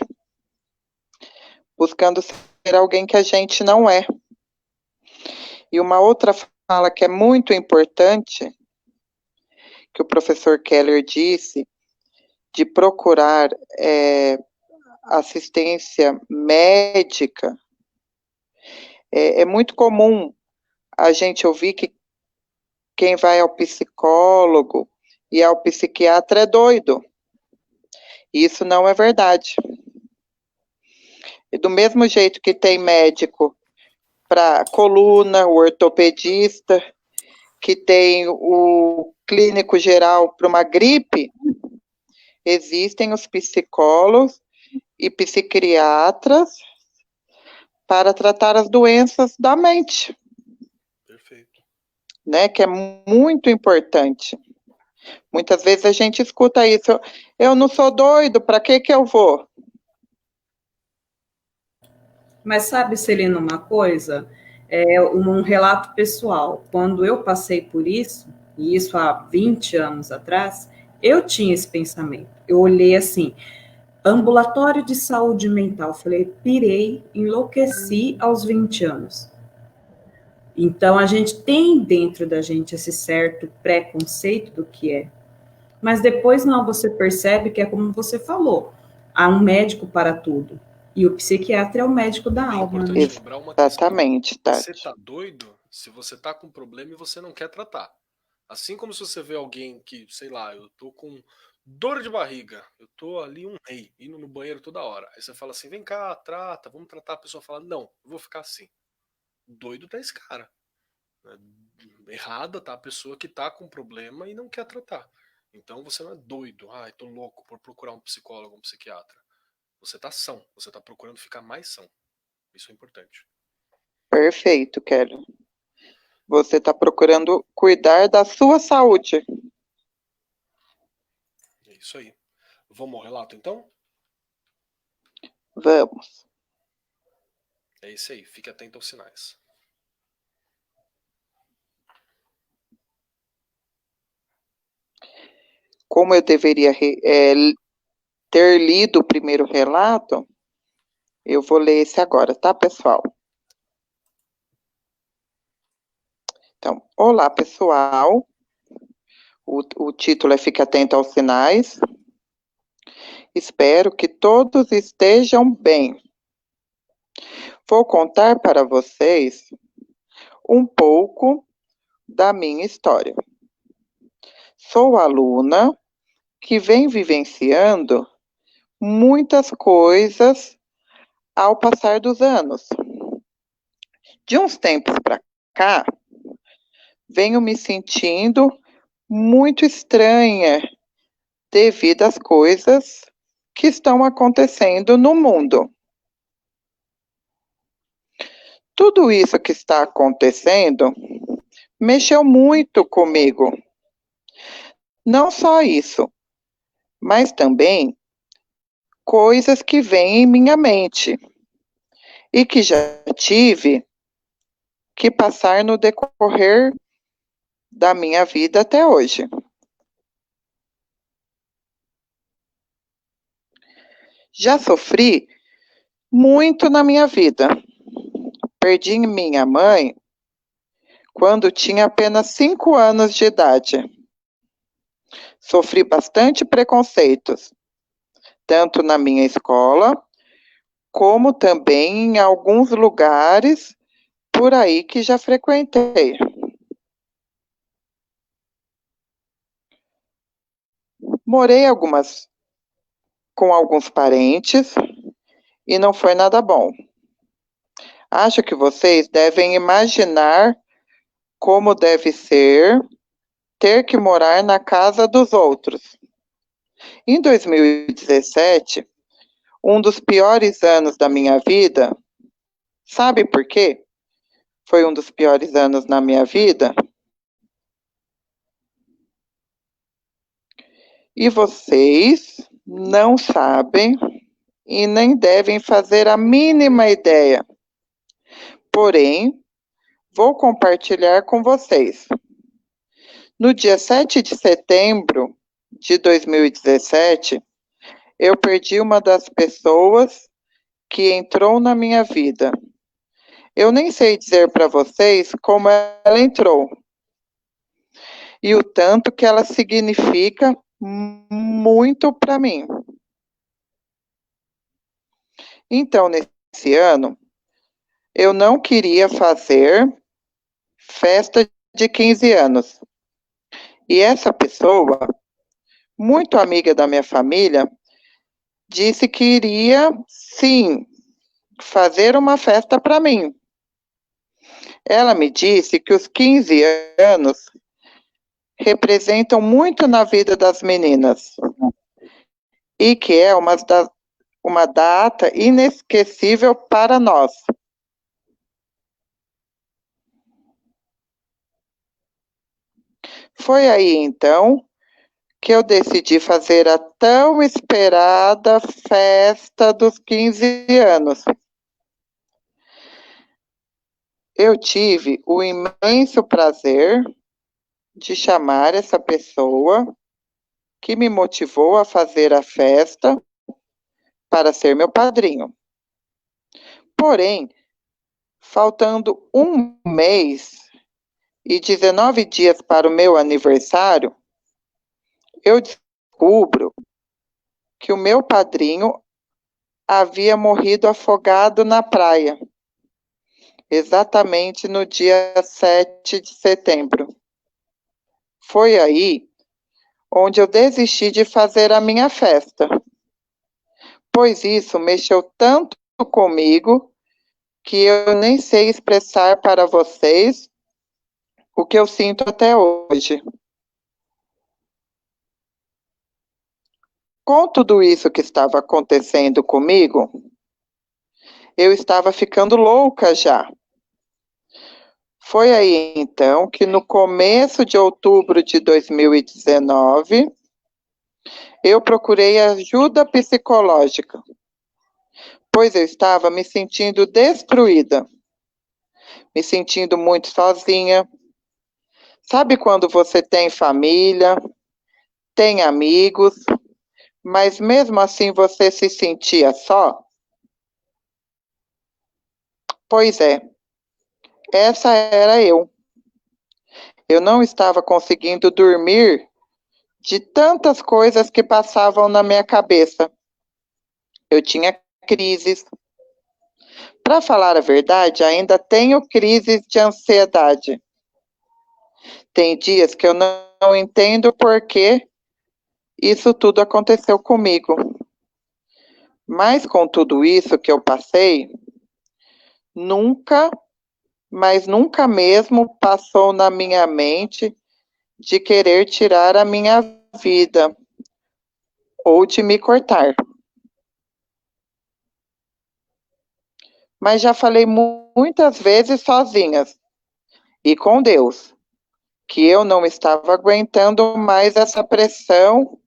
Speaker 5: buscando ser alguém que a gente não é. E uma outra fala que é muito importante, que o professor Keller disse, de procurar assistência médica. É muito comum a gente ouvir que quem vai ao psicólogo e ao psiquiatra é doido. Isso não é verdade. E do mesmo jeito que tem médico para coluna, o ortopedista, que tem o clínico geral para uma gripe, existem os psicólogos e psiquiatras para tratar as doenças da mente.
Speaker 1: Perfeito.
Speaker 5: Né, que é muito importante. Muitas vezes a gente escuta isso, eu não sou doido, para que eu vou?
Speaker 2: Mas sabe, Celina, uma coisa? Um relato pessoal. Quando eu passei por isso, e isso há 20 anos atrás, eu tinha esse pensamento. Eu olhei assim, ambulatório de saúde mental. Falei, pirei, enlouqueci aos 20 anos. Então, a gente tem dentro da gente esse certo preconceito do que é. Mas depois, não, você percebe que é como você falou. Há um médico para tudo. E o psiquiatra é o médico da alma.
Speaker 1: Né?
Speaker 5: Exatamente, tá.
Speaker 1: Você tá doido se você tá com problema e você não quer tratar. Assim como se você vê alguém que, sei lá, eu tô com dor de barriga, eu tô ali um rei, indo no banheiro toda hora. Aí você fala assim, vem cá, trata, vamos tratar. A pessoa fala, não, eu vou ficar assim. Doido tá esse cara. Errada tá a pessoa que tá com problema e não quer tratar. Então você não é doido, ai, tô louco por procurar um psicólogo, um psiquiatra. Você tá são, você tá procurando ficar mais são. Isso é importante.
Speaker 5: Perfeito, Kelly. Você está procurando cuidar da sua saúde.
Speaker 1: É isso aí. Vamos ao relato então?
Speaker 5: Vamos.
Speaker 1: É isso aí, fique atento aos sinais.
Speaker 5: Como eu deveria ter lido o primeiro relato, eu vou ler esse agora, tá, pessoal? Então, olá, pessoal. O título é Fique Atento aos Sinais. Espero que todos estejam bem. Vou contar para vocês um pouco da minha história. Sou aluna que vem vivenciando muitas coisas ao passar dos anos. De uns tempos para cá, venho me sentindo muito estranha devido às coisas que estão acontecendo no mundo. Tudo isso que está acontecendo mexeu muito comigo. Não só isso, mas também coisas que vêm em minha mente e que já tive que passar no decorrer da minha vida até hoje. Já sofri muito na minha vida. Perdi minha mãe quando tinha apenas 5 anos de idade. Sofri bastante preconceitos, tanto na minha escola, como também em alguns lugares por aí que já frequentei. Morei com alguns parentes e não foi nada bom. Acho que vocês devem imaginar como deve ser ter que morar na casa dos outros. Em 2017, um dos piores anos da minha vida, sabe por quê? Foi um dos piores anos na minha vida. E vocês não sabem e nem devem fazer a mínima ideia. Porém, vou compartilhar com vocês. No dia 7 de setembro de 2017, eu perdi uma das pessoas que entrou na minha vida. Eu nem sei dizer para vocês como ela entrou e o tanto que ela significa muito para mim. Então, nesse ano, eu não queria fazer festa de 15 anos. E essa pessoa, muito amiga da minha família, disse que iria, sim, fazer uma festa para mim. Ela me disse que os 15 anos representam muito na vida das meninas e que é uma data inesquecível para nós. Foi aí, então, que eu decidi fazer a tão esperada festa dos 15 anos. Eu tive o imenso prazer de chamar essa pessoa que me motivou a fazer a festa para ser meu padrinho. Porém, faltando um mês e 19 dias para o meu aniversário, eu descubro que o meu padrinho havia morrido afogado na praia, exatamente no dia 7 de setembro. Foi aí onde eu desisti de fazer a minha festa, pois isso mexeu tanto comigo que eu nem sei expressar para vocês o que eu sinto até hoje. Com tudo isso que estava acontecendo comigo, eu estava ficando louca já. Foi aí então que no começo de outubro de 2019, eu procurei ajuda psicológica, pois eu estava me sentindo destruída, me sentindo muito sozinha. Sabe quando você tem família, tem amigos, mas mesmo assim você se sentia só? Pois é, essa era eu. Eu não estava conseguindo dormir de tantas coisas que passavam na minha cabeça. Eu tinha crises. Para falar a verdade, ainda tenho crises de ansiedade. Tem dias que eu não entendo por que isso tudo aconteceu comigo. Mas com tudo isso que eu passei, nunca, mas nunca mesmo passou na minha mente de querer tirar a minha vida ou de me cortar. Mas já falei muitas vezes sozinhas e com Deus que eu não estava aguentando mais essa pressão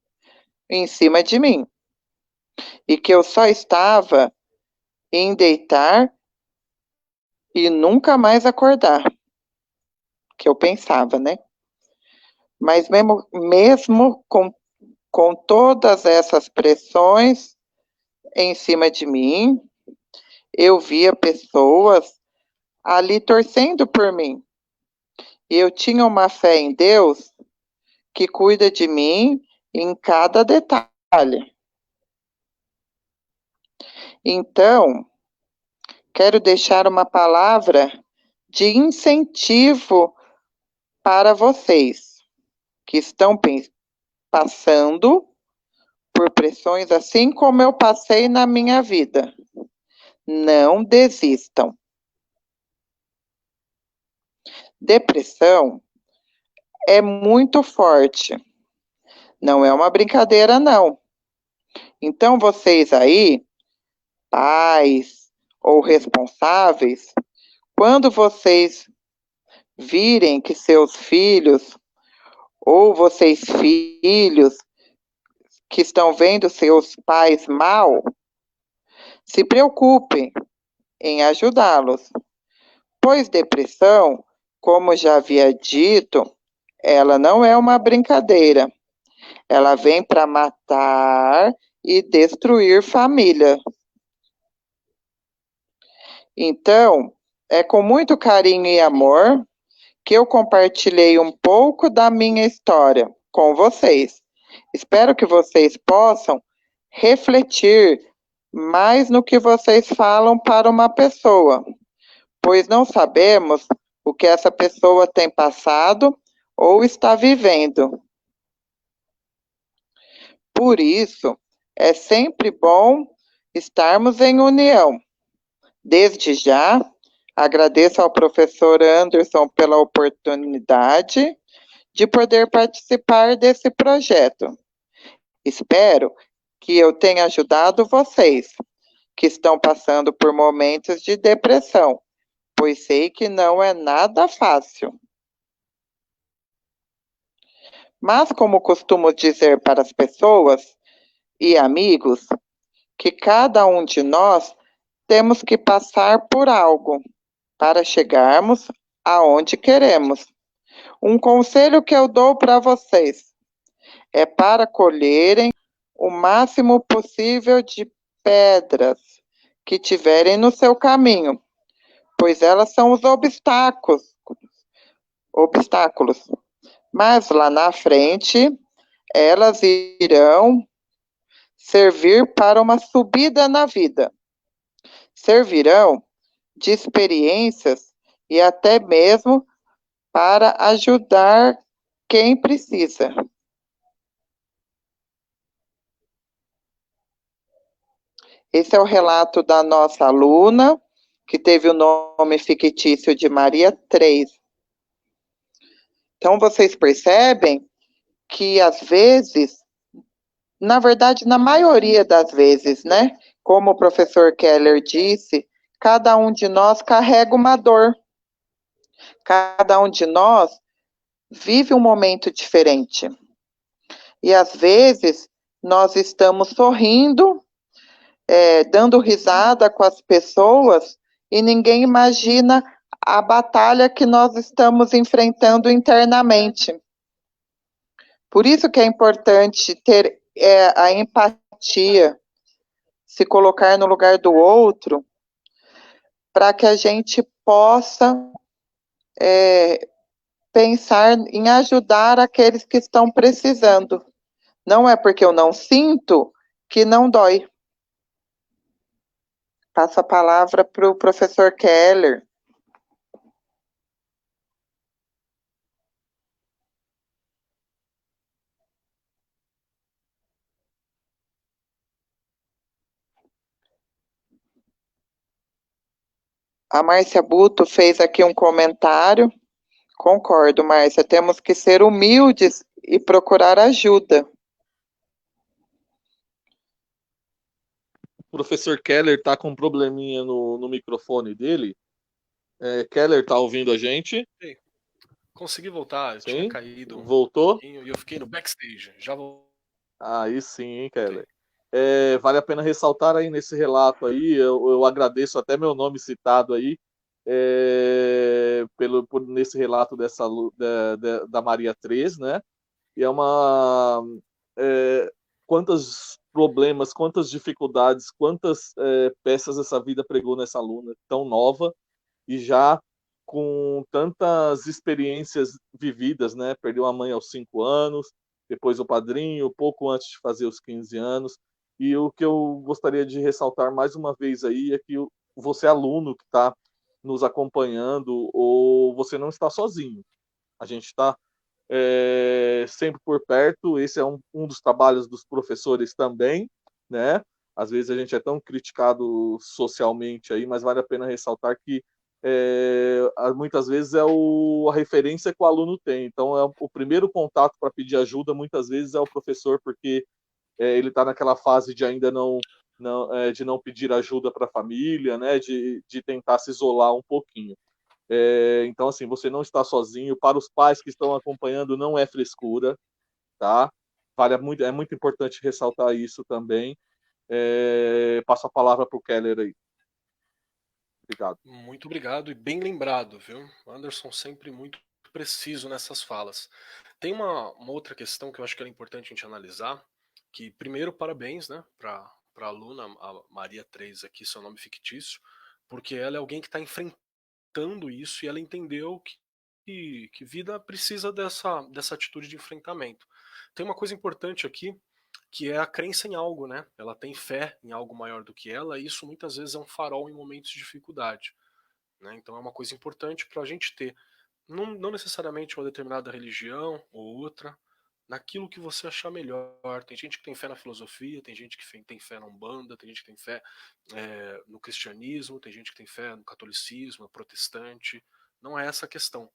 Speaker 5: em cima de mim e que eu só estava em deitar e nunca mais acordar, que eu pensava, né? Mas mesmo com todas essas pressões em cima de mim, eu via pessoas ali torcendo por mim. E eu tinha uma fé em Deus que cuida de mim em cada detalhe. Então, quero deixar uma palavra de incentivo para vocês que estão passando por pressões assim como eu passei na minha vida. Não desistam. Depressão é muito forte. Não é uma brincadeira, não. Então, vocês aí, pais ou responsáveis, quando vocês virem que seus filhos ou vocês filhos que estão vendo seus pais mal, se preocupem em ajudá-los, pois depressão, como já havia dito, ela não é uma brincadeira. Ela vem para matar e destruir família. Então, é com muito carinho e amor que eu compartilhei um pouco da minha história com vocês. Espero que vocês possam refletir mais no que vocês falam para uma pessoa, pois não sabemos o que essa pessoa tem passado ou está vivendo. Por isso, é sempre bom estarmos em união. Desde já, agradeço ao professor Anderson pela oportunidade de poder participar desse projeto. Espero que eu tenha ajudado vocês que estão passando por momentos de depressão, pois sei que não é nada fácil. Mas, como costumo dizer para as pessoas e amigos, que cada um de nós temos que passar por algo para chegarmos aonde queremos. Um conselho que eu dou para vocês é para colherem o máximo possível de pedras que tiverem no seu caminho, pois elas são os obstáculos. Mas lá na frente, elas irão servir para uma subida na vida. Servirão de experiências e até mesmo para ajudar quem precisa. Esse é o relato da nossa aluna, que teve o nome fictício de Maria 3. Então, vocês percebem que, às vezes, na verdade, na maioria das vezes, né? Como o professor Keller disse, cada um de nós carrega uma dor. Cada um de nós vive um momento diferente. E, às vezes, nós estamos sorrindo, dando risada com as pessoas, e ninguém imagina a batalha que nós estamos enfrentando internamente. Por isso que é importante ter a empatia, se colocar no lugar do outro, para que a gente possa pensar em ajudar aqueles que estão precisando. Não é porque eu não sinto que não dói. Passo a palavra para o professor Keller. A Márcia Buto fez aqui um comentário. Concordo, Márcia. Temos que ser humildes e procurar ajuda.
Speaker 3: O professor Keller está com um probleminha no microfone dele. Keller, está ouvindo a gente?
Speaker 1: Ei, consegui voltar, eu
Speaker 3: Sim?
Speaker 1: tinha caído
Speaker 3: Voltou?
Speaker 1: e eu fiquei no backstage. Já voltei.
Speaker 3: Aí sim, hein, Keller. Vale a pena ressaltar aí nesse relato aí, eu agradeço até meu nome citado aí, nesse relato da Maria 3, né? E quantos problemas, quantas dificuldades, quantas peças essa vida pregou nessa aluna tão nova e já com tantas experiências vividas, né? Perdeu a mãe aos 5 anos, depois o padrinho, pouco antes de fazer os 15 anos. E o que eu gostaria de ressaltar mais uma vez aí é que você, aluno que está nos acompanhando, ou você não está sozinho. A gente está sempre por perto. Esse é um dos trabalhos dos professores também, né? Às vezes a gente é tão criticado socialmente aí, mas vale a pena ressaltar que muitas vezes a referência que o aluno tem. Então, o primeiro contato para pedir ajuda, muitas vezes, é o professor, porque ele está naquela fase de ainda de não pedir ajuda para a família, né? De tentar se isolar um pouquinho. Então, assim, você não está sozinho. Para os pais que estão acompanhando, não é frescura, tá? É muito importante ressaltar isso também. Passo a palavra para o Keller aí. Obrigado.
Speaker 1: Muito obrigado e bem lembrado, viu? Anderson sempre muito preciso nessas falas. Tem uma outra questão que eu acho que é importante a gente analisar, que primeiro parabéns, né, para a aluna, a Maria 3 aqui, seu nome fictício, porque ela é alguém que está enfrentando isso e ela entendeu que vida precisa dessa atitude de enfrentamento. Tem uma coisa importante aqui, que é a crença em algo, né? Ela tem fé em algo maior do que ela, e isso muitas vezes é um farol em momentos de dificuldade. Né? Então é uma coisa importante para a gente ter, não necessariamente uma determinada religião ou outra, naquilo que você achar melhor. Tem gente que tem fé na filosofia, tem gente que tem fé na Umbanda, tem gente que tem fé no cristianismo, tem gente que tem fé no catolicismo, no protestante. Não é essa a questão.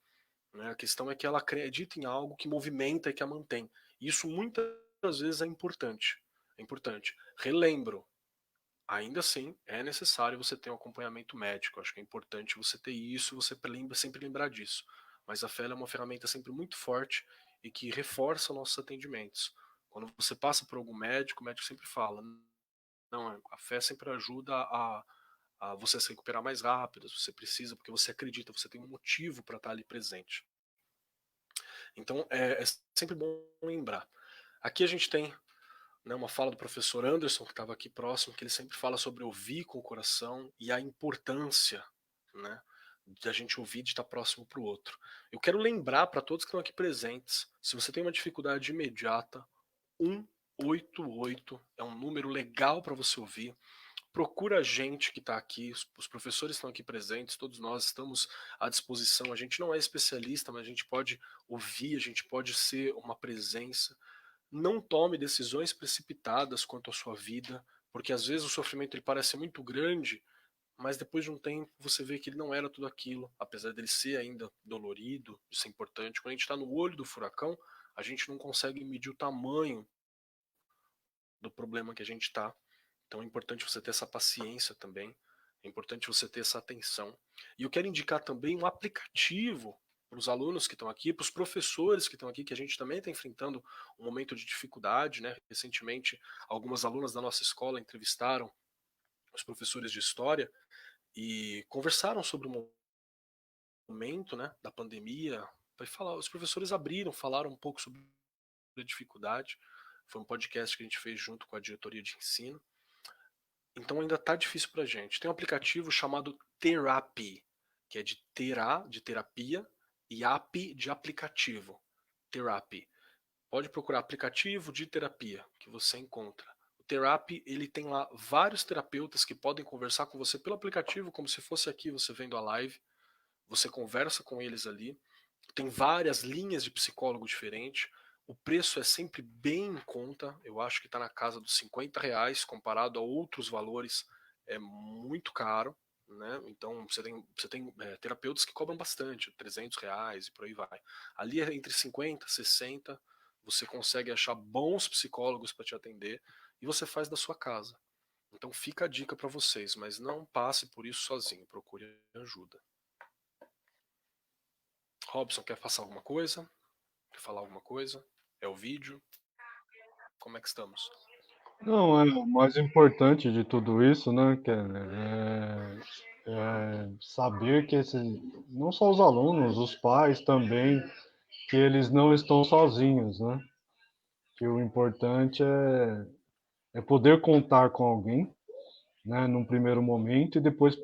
Speaker 1: Né? A questão é que ela acredita em algo que movimenta e que a mantém. Isso muitas vezes é importante. É importante. Relembro, ainda assim, é necessário você ter um acompanhamento médico. Acho que é importante você ter isso, você sempre lembrar disso. Mas a fé é uma ferramenta sempre muito forte e que reforça nossos atendimentos. Quando você passa por algum médico, o médico sempre fala: não, a fé sempre ajuda a você se recuperar mais rápido, você precisa, porque você acredita, você tem um motivo para estar ali presente. Então é sempre bom lembrar. Aqui a gente tem, né, uma fala do professor Anderson, que estava aqui próximo, que ele sempre fala sobre ouvir com o coração e a importância, né, de a gente ouvir, de estar próximo para o outro. Eu quero lembrar para todos que estão aqui presentes, se você tem uma dificuldade imediata, 188 é um número legal para você ouvir. procura a gente que está aqui, os professores estão aqui presentes, todos nós estamos à disposição. A gente não é especialista, mas a gente pode ouvir, a gente pode ser uma presença. Não tome decisões precipitadas quanto à sua vida, porque às vezes o sofrimento ele parece muito grande, mas depois de um tempo você vê que ele não era tudo aquilo, apesar dele ser ainda dolorido, isso é importante. Quando a gente está no olho do furacão, a gente não consegue medir o tamanho do problema que a gente está. Então é importante você ter essa paciência também, é importante você ter essa atenção. E eu quero indicar também um aplicativo para os alunos que estão aqui, para os professores que estão aqui, que a gente também está enfrentando um momento de dificuldade, né? Recentemente, algumas alunas da nossa escola entrevistaram os professores de história e conversaram sobre o momento, né, da pandemia. Os professores abriram, falaram um pouco sobre a dificuldade. Foi um podcast que a gente fez junto com a diretoria de ensino. Então ainda está difícil para a gente. Tem um aplicativo chamado Therapy, que é de terapia, e app de aplicativo. Therapy. Pode procurar aplicativo de terapia que você encontra. O Therapy, ele tem lá vários terapeutas que podem conversar com você pelo aplicativo, como se fosse aqui você vendo a live. Você conversa com eles ali. Tem várias linhas de psicólogo diferentes. O preço é sempre bem em conta. Eu acho que está na casa dos R$ 50 comparado a outros valores. É muito caro, né? Então você tem terapeutas que cobram bastante, R$ 300 e por aí vai. Ali é entre 50 e 60. Você consegue achar bons psicólogos para te atender e você faz da sua casa. Então fica a dica para vocês, mas não passe por isso sozinho. Procure ajuda. Robson, quer passar alguma coisa? Quer falar alguma coisa? É o vídeo? Como é que estamos?
Speaker 4: Não, o mais importante de tudo isso, né, que saber que não só os alunos, os pais também, que eles não estão sozinhos, né? Que o importante é poder contar com alguém, né, num primeiro momento e depois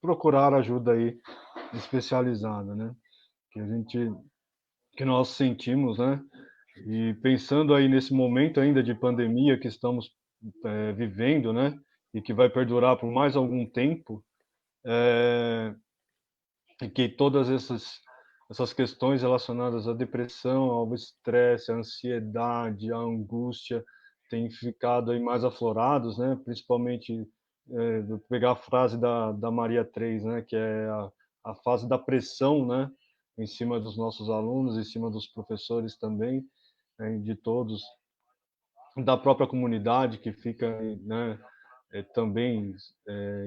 Speaker 4: procurar ajuda aí especializada, né? Que nós sentimos, né? E pensando aí nesse momento ainda de pandemia que estamos vivendo, né? E que vai perdurar por mais algum tempo, e que todas essas questões relacionadas à depressão, ao estresse, à ansiedade, à angústia têm ficado aí mais aflorados, né? Principalmente, vou pegar a frase da Maria 3, né? Que é a fase da pressão, né? Em cima dos nossos alunos, em cima dos professores também, de todos, da própria comunidade que fica, né? Também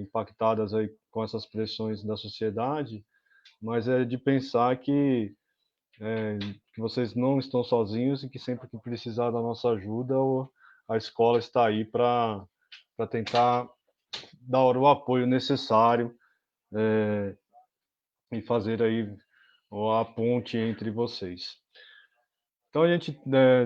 Speaker 4: impactadas aí com essas pressões da sociedade, mas é de pensar que vocês não estão sozinhos e que sempre que precisar da nossa ajuda, a escola está aí para tentar dar o apoio necessário e fazer aí a ponte entre vocês. Então, a gente,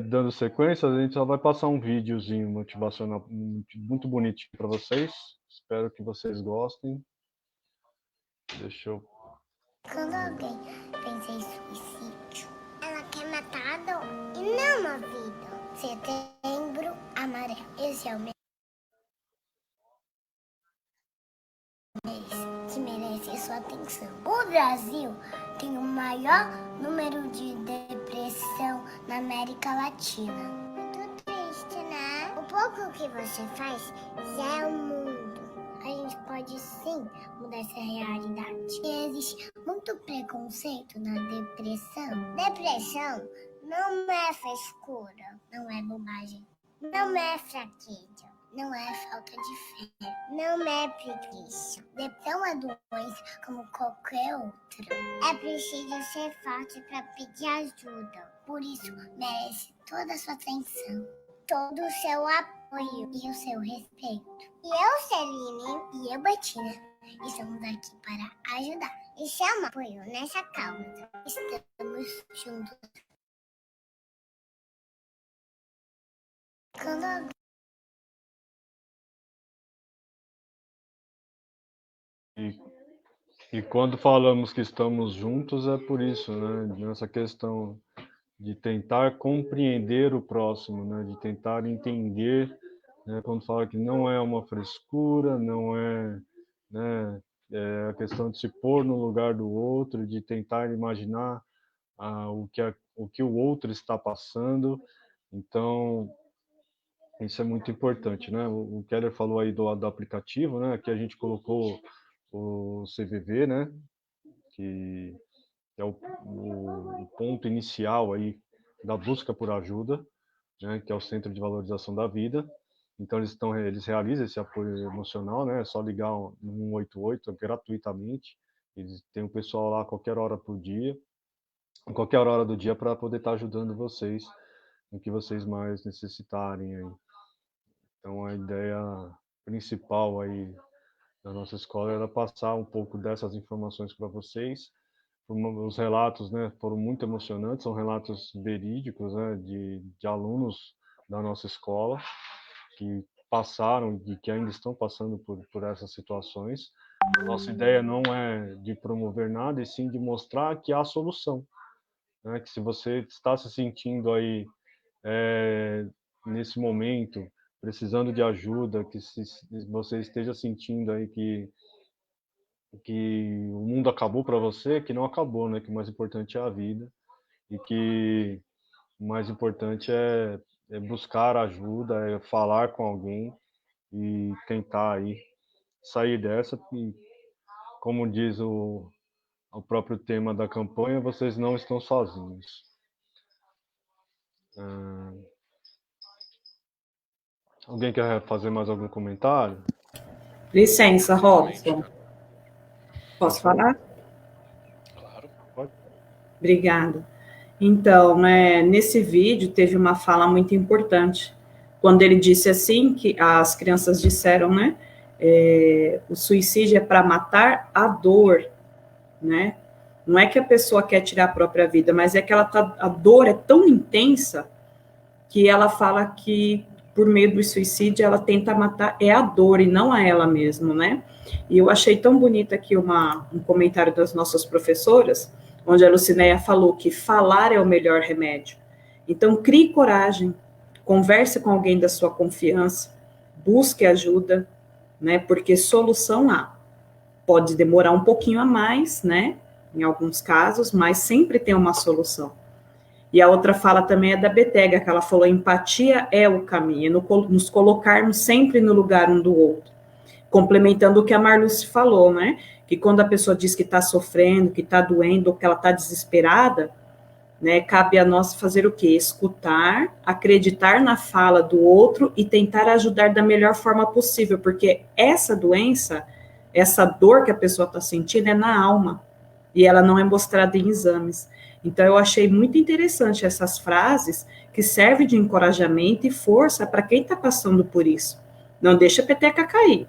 Speaker 4: dando sequência, a gente só vai passar um videozinho motivacional muito bonitinho para vocês. Espero que vocês gostem. Deixa eu...
Speaker 6: Quando alguém pensa em suicídio, ela quer matar a dor e não a vida. Setembro Amarelo. Esse é o mês que merece sua atenção. O Brasil tem o maior número de depressão na América Latina. Muito triste, né? O pouco que você faz já é o mundo. A gente pode sim mudar essa realidade. E existe muito preconceito na depressão. Depressão não é frescura, não é bobagem, não é fraqueza, não é falta de fé, não é preguiça. Depressão é doença como qualquer outra. É preciso ser forte para pedir ajuda. Por isso, merece toda a sua atenção, todo o seu apoio e o seu respeito. E eu, Celine, e eu, Bettina, estamos aqui para ajudar e chamar apoio nessa causa. Estamos juntos. Quando
Speaker 4: E quando falamos que estamos juntos, é por isso, né? Nessa questão de tentar compreender o próximo, né? De tentar entender né, quando fala que não é uma frescura, não é, né, a questão de se pôr no lugar do outro, de tentar imaginar o que o outro está passando. Então, isso é muito importante, né? O Keller falou aí do aplicativo, né? Aqui a gente colocou o CVV, né? Que é o ponto inicial aí da busca por ajuda, né? Que é o Centro de Valorização da Vida. Então eles realizam esse apoio emocional, né? É só ligar no 188 gratuitamente. Eles têm o pessoal lá a qualquer hora por dia, a qualquer hora do dia, para poder estar ajudando vocês no que vocês mais necessitarem aí. Então a ideia principal aí da nossa escola era passar um pouco dessas informações para vocês. Os relatos, né, foram muito emocionantes, são relatos verídicos, né, de alunos da nossa escola que passaram e que ainda estão passando por essas situações. A nossa ideia não é de promover nada, e sim de mostrar que há solução, né, que se você está se sentindo aí nesse momento precisando de ajuda, que se você esteja sentindo aí que o mundo acabou para você, que não acabou, né? Que o mais importante é a vida, e que o mais importante é buscar ajuda, é falar com alguém e tentar aí sair dessa. E, como diz o próprio tema da campanha, vocês não estão sozinhos. Alguém quer fazer mais algum comentário?
Speaker 2: Licença, Robson. Posso falar?
Speaker 1: Claro.
Speaker 4: Pode.
Speaker 2: Obrigada. Então, nesse vídeo teve uma fala muito importante, quando ele disse assim, que as crianças disseram, né, o suicídio é para matar a dor, né, não é que a pessoa quer tirar a própria vida, mas é que a dor é tão intensa que ela fala que, por meio do suicídio, ela tenta matar a dor e não a ela mesma, né, e eu achei tão bonito aqui um comentário das nossas professoras, onde a Lucinéia falou que falar é o melhor remédio. Então, crie coragem, converse com alguém da sua confiança, busque ajuda, né, porque solução há. Pode demorar um pouquinho a mais, né, em alguns casos, mas sempre tem uma solução. E a outra fala também é da Betega, que ela falou, empatia é o caminho, nos colocarmos sempre no lugar um do outro. Complementando o que a Marluce falou, né, que quando a pessoa diz que está sofrendo, que está doendo, ou que ela está desesperada, né, cabe a nós fazer o quê? Escutar, acreditar na fala do outro e tentar ajudar da melhor forma possível, porque essa doença, essa dor que a pessoa está sentindo é na alma, e ela não é mostrada em exames. Então, eu achei muito interessante essas frases que servem de encorajamento e força para quem está passando por isso. Não deixa a peteca cair.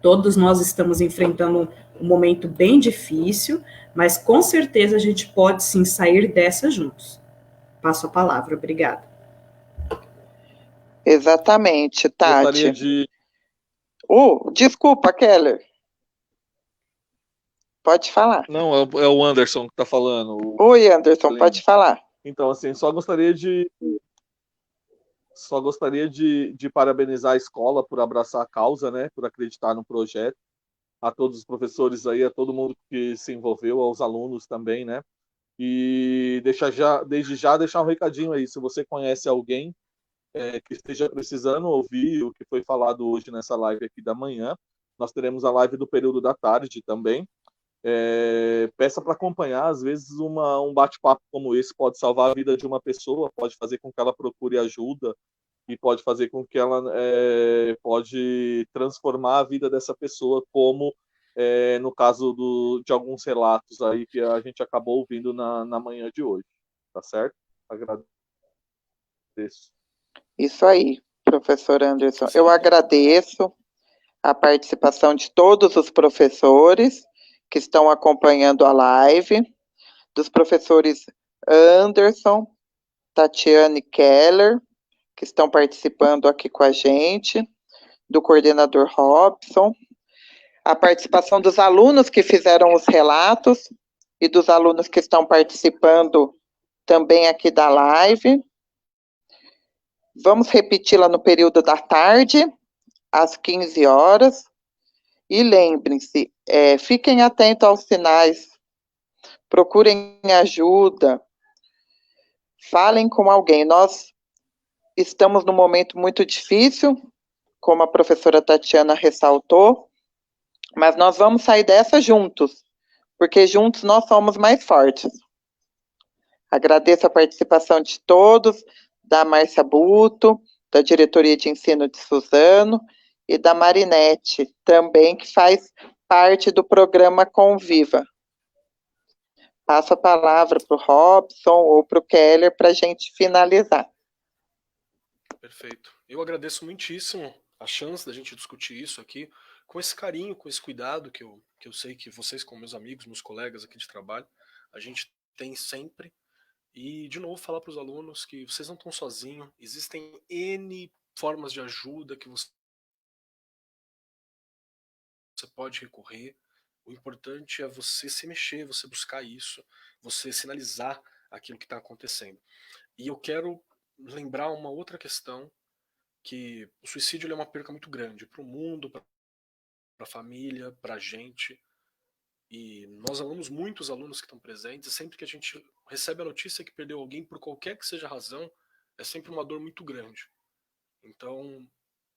Speaker 2: Todos nós estamos enfrentando um momento bem difícil, mas com certeza a gente pode sim sair dessa juntos. Passo a palavra, obrigada.
Speaker 5: Exatamente, Tati.
Speaker 3: Gostaria de...
Speaker 5: Desculpa, Keller. Pode falar.
Speaker 3: Não, é o Anderson que está falando.
Speaker 5: Oi, Anderson, pode falar.
Speaker 3: Então, assim, só gostaria de parabenizar a escola por abraçar a causa, né, por acreditar no projeto, a todos os professores aí, a todo mundo que se envolveu, aos alunos também, né, e desde já deixar um recadinho aí, se você conhece alguém que esteja precisando ouvir o que foi falado hoje nessa live aqui da manhã, nós teremos a live do período da tarde também, peça para acompanhar, às vezes um bate-papo como esse pode salvar a vida de uma pessoa, pode fazer com que ela procure ajuda e pode fazer com que ela pode transformar a vida dessa pessoa, como no caso de alguns relatos aí que a gente acabou ouvindo na manhã de hoje, tá certo? Agradeço.
Speaker 5: Isso aí, professor Anderson. Eu agradeço a participação de todos os professores que estão acompanhando a live, dos professores Anderson, Tatiane Keller, que estão participando aqui com a gente, do coordenador Robson, a participação dos alunos que fizeram os relatos e dos alunos que estão participando também aqui da live. Vamos repeti-la no período da tarde, às 15 horas. E lembrem-se, fiquem atentos aos sinais, procurem ajuda, falem com alguém. Nós estamos num momento muito difícil, como a professora Tatiana ressaltou, mas nós vamos sair dessa juntos, porque juntos nós somos mais fortes. Agradeço a participação de todos, da Márcia Buto, da Diretoria de Ensino de Suzano e da Marinete, também, que faz parte do programa Conviva. Passo a palavra para o Robson ou para o Keller para a gente finalizar.
Speaker 1: Perfeito. Eu agradeço muitíssimo a chance da gente discutir isso aqui, com esse carinho, com esse cuidado que eu sei que vocês, como meus amigos, meus colegas aqui de trabalho, a gente tem sempre. E, de novo, falar para os alunos que vocês não estão sozinhos, existem N formas de ajuda que você pode recorrer. O importante é você se mexer, você buscar isso, você sinalizar aquilo que está acontecendo. E eu quero lembrar uma outra questão, que o suicídio é uma perca muito grande para o mundo, para a família, para a gente. E nós amamos muito os alunos que estão presentes, e sempre que a gente recebe a notícia que perdeu alguém, por qualquer que seja a razão, é sempre uma dor muito grande. Então,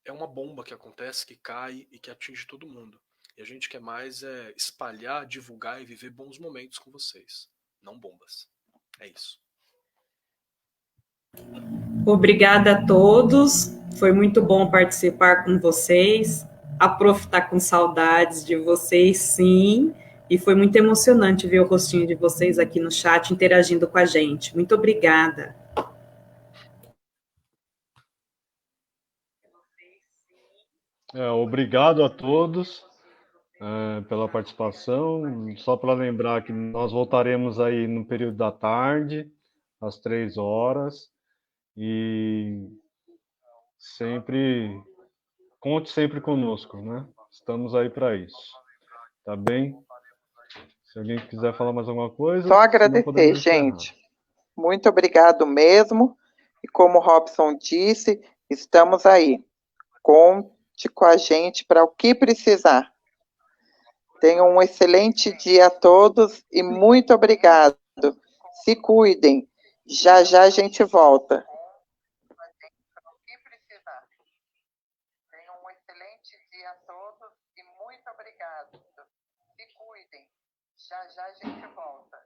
Speaker 1: é uma bomba que acontece, que cai e que atinge todo mundo. E a gente quer mais espalhar, divulgar e viver bons momentos com vocês, não bombas. É isso.
Speaker 2: Obrigada a todos, foi muito bom participar com vocês. A prof está com saudades de vocês, sim, e foi muito emocionante ver o rostinho de vocês aqui no chat interagindo com a gente. Muito obrigada.
Speaker 4: Obrigado a todos pela participação. Só para lembrar que nós voltaremos aí no período da tarde, às 3 horas, e sempre conte sempre conosco, né? Estamos aí para isso. Tá bem? Se alguém quiser falar mais alguma coisa,
Speaker 5: Só agradecer, gente. Muito obrigado mesmo. E como o Robson disse, estamos aí. Conte com a gente para o que precisar. Tenham um excelente dia a todos e muito obrigado. Se cuidem. Já já a gente volta. Tenham um excelente dia a todos e muito obrigado. Se cuidem. Já já a gente volta.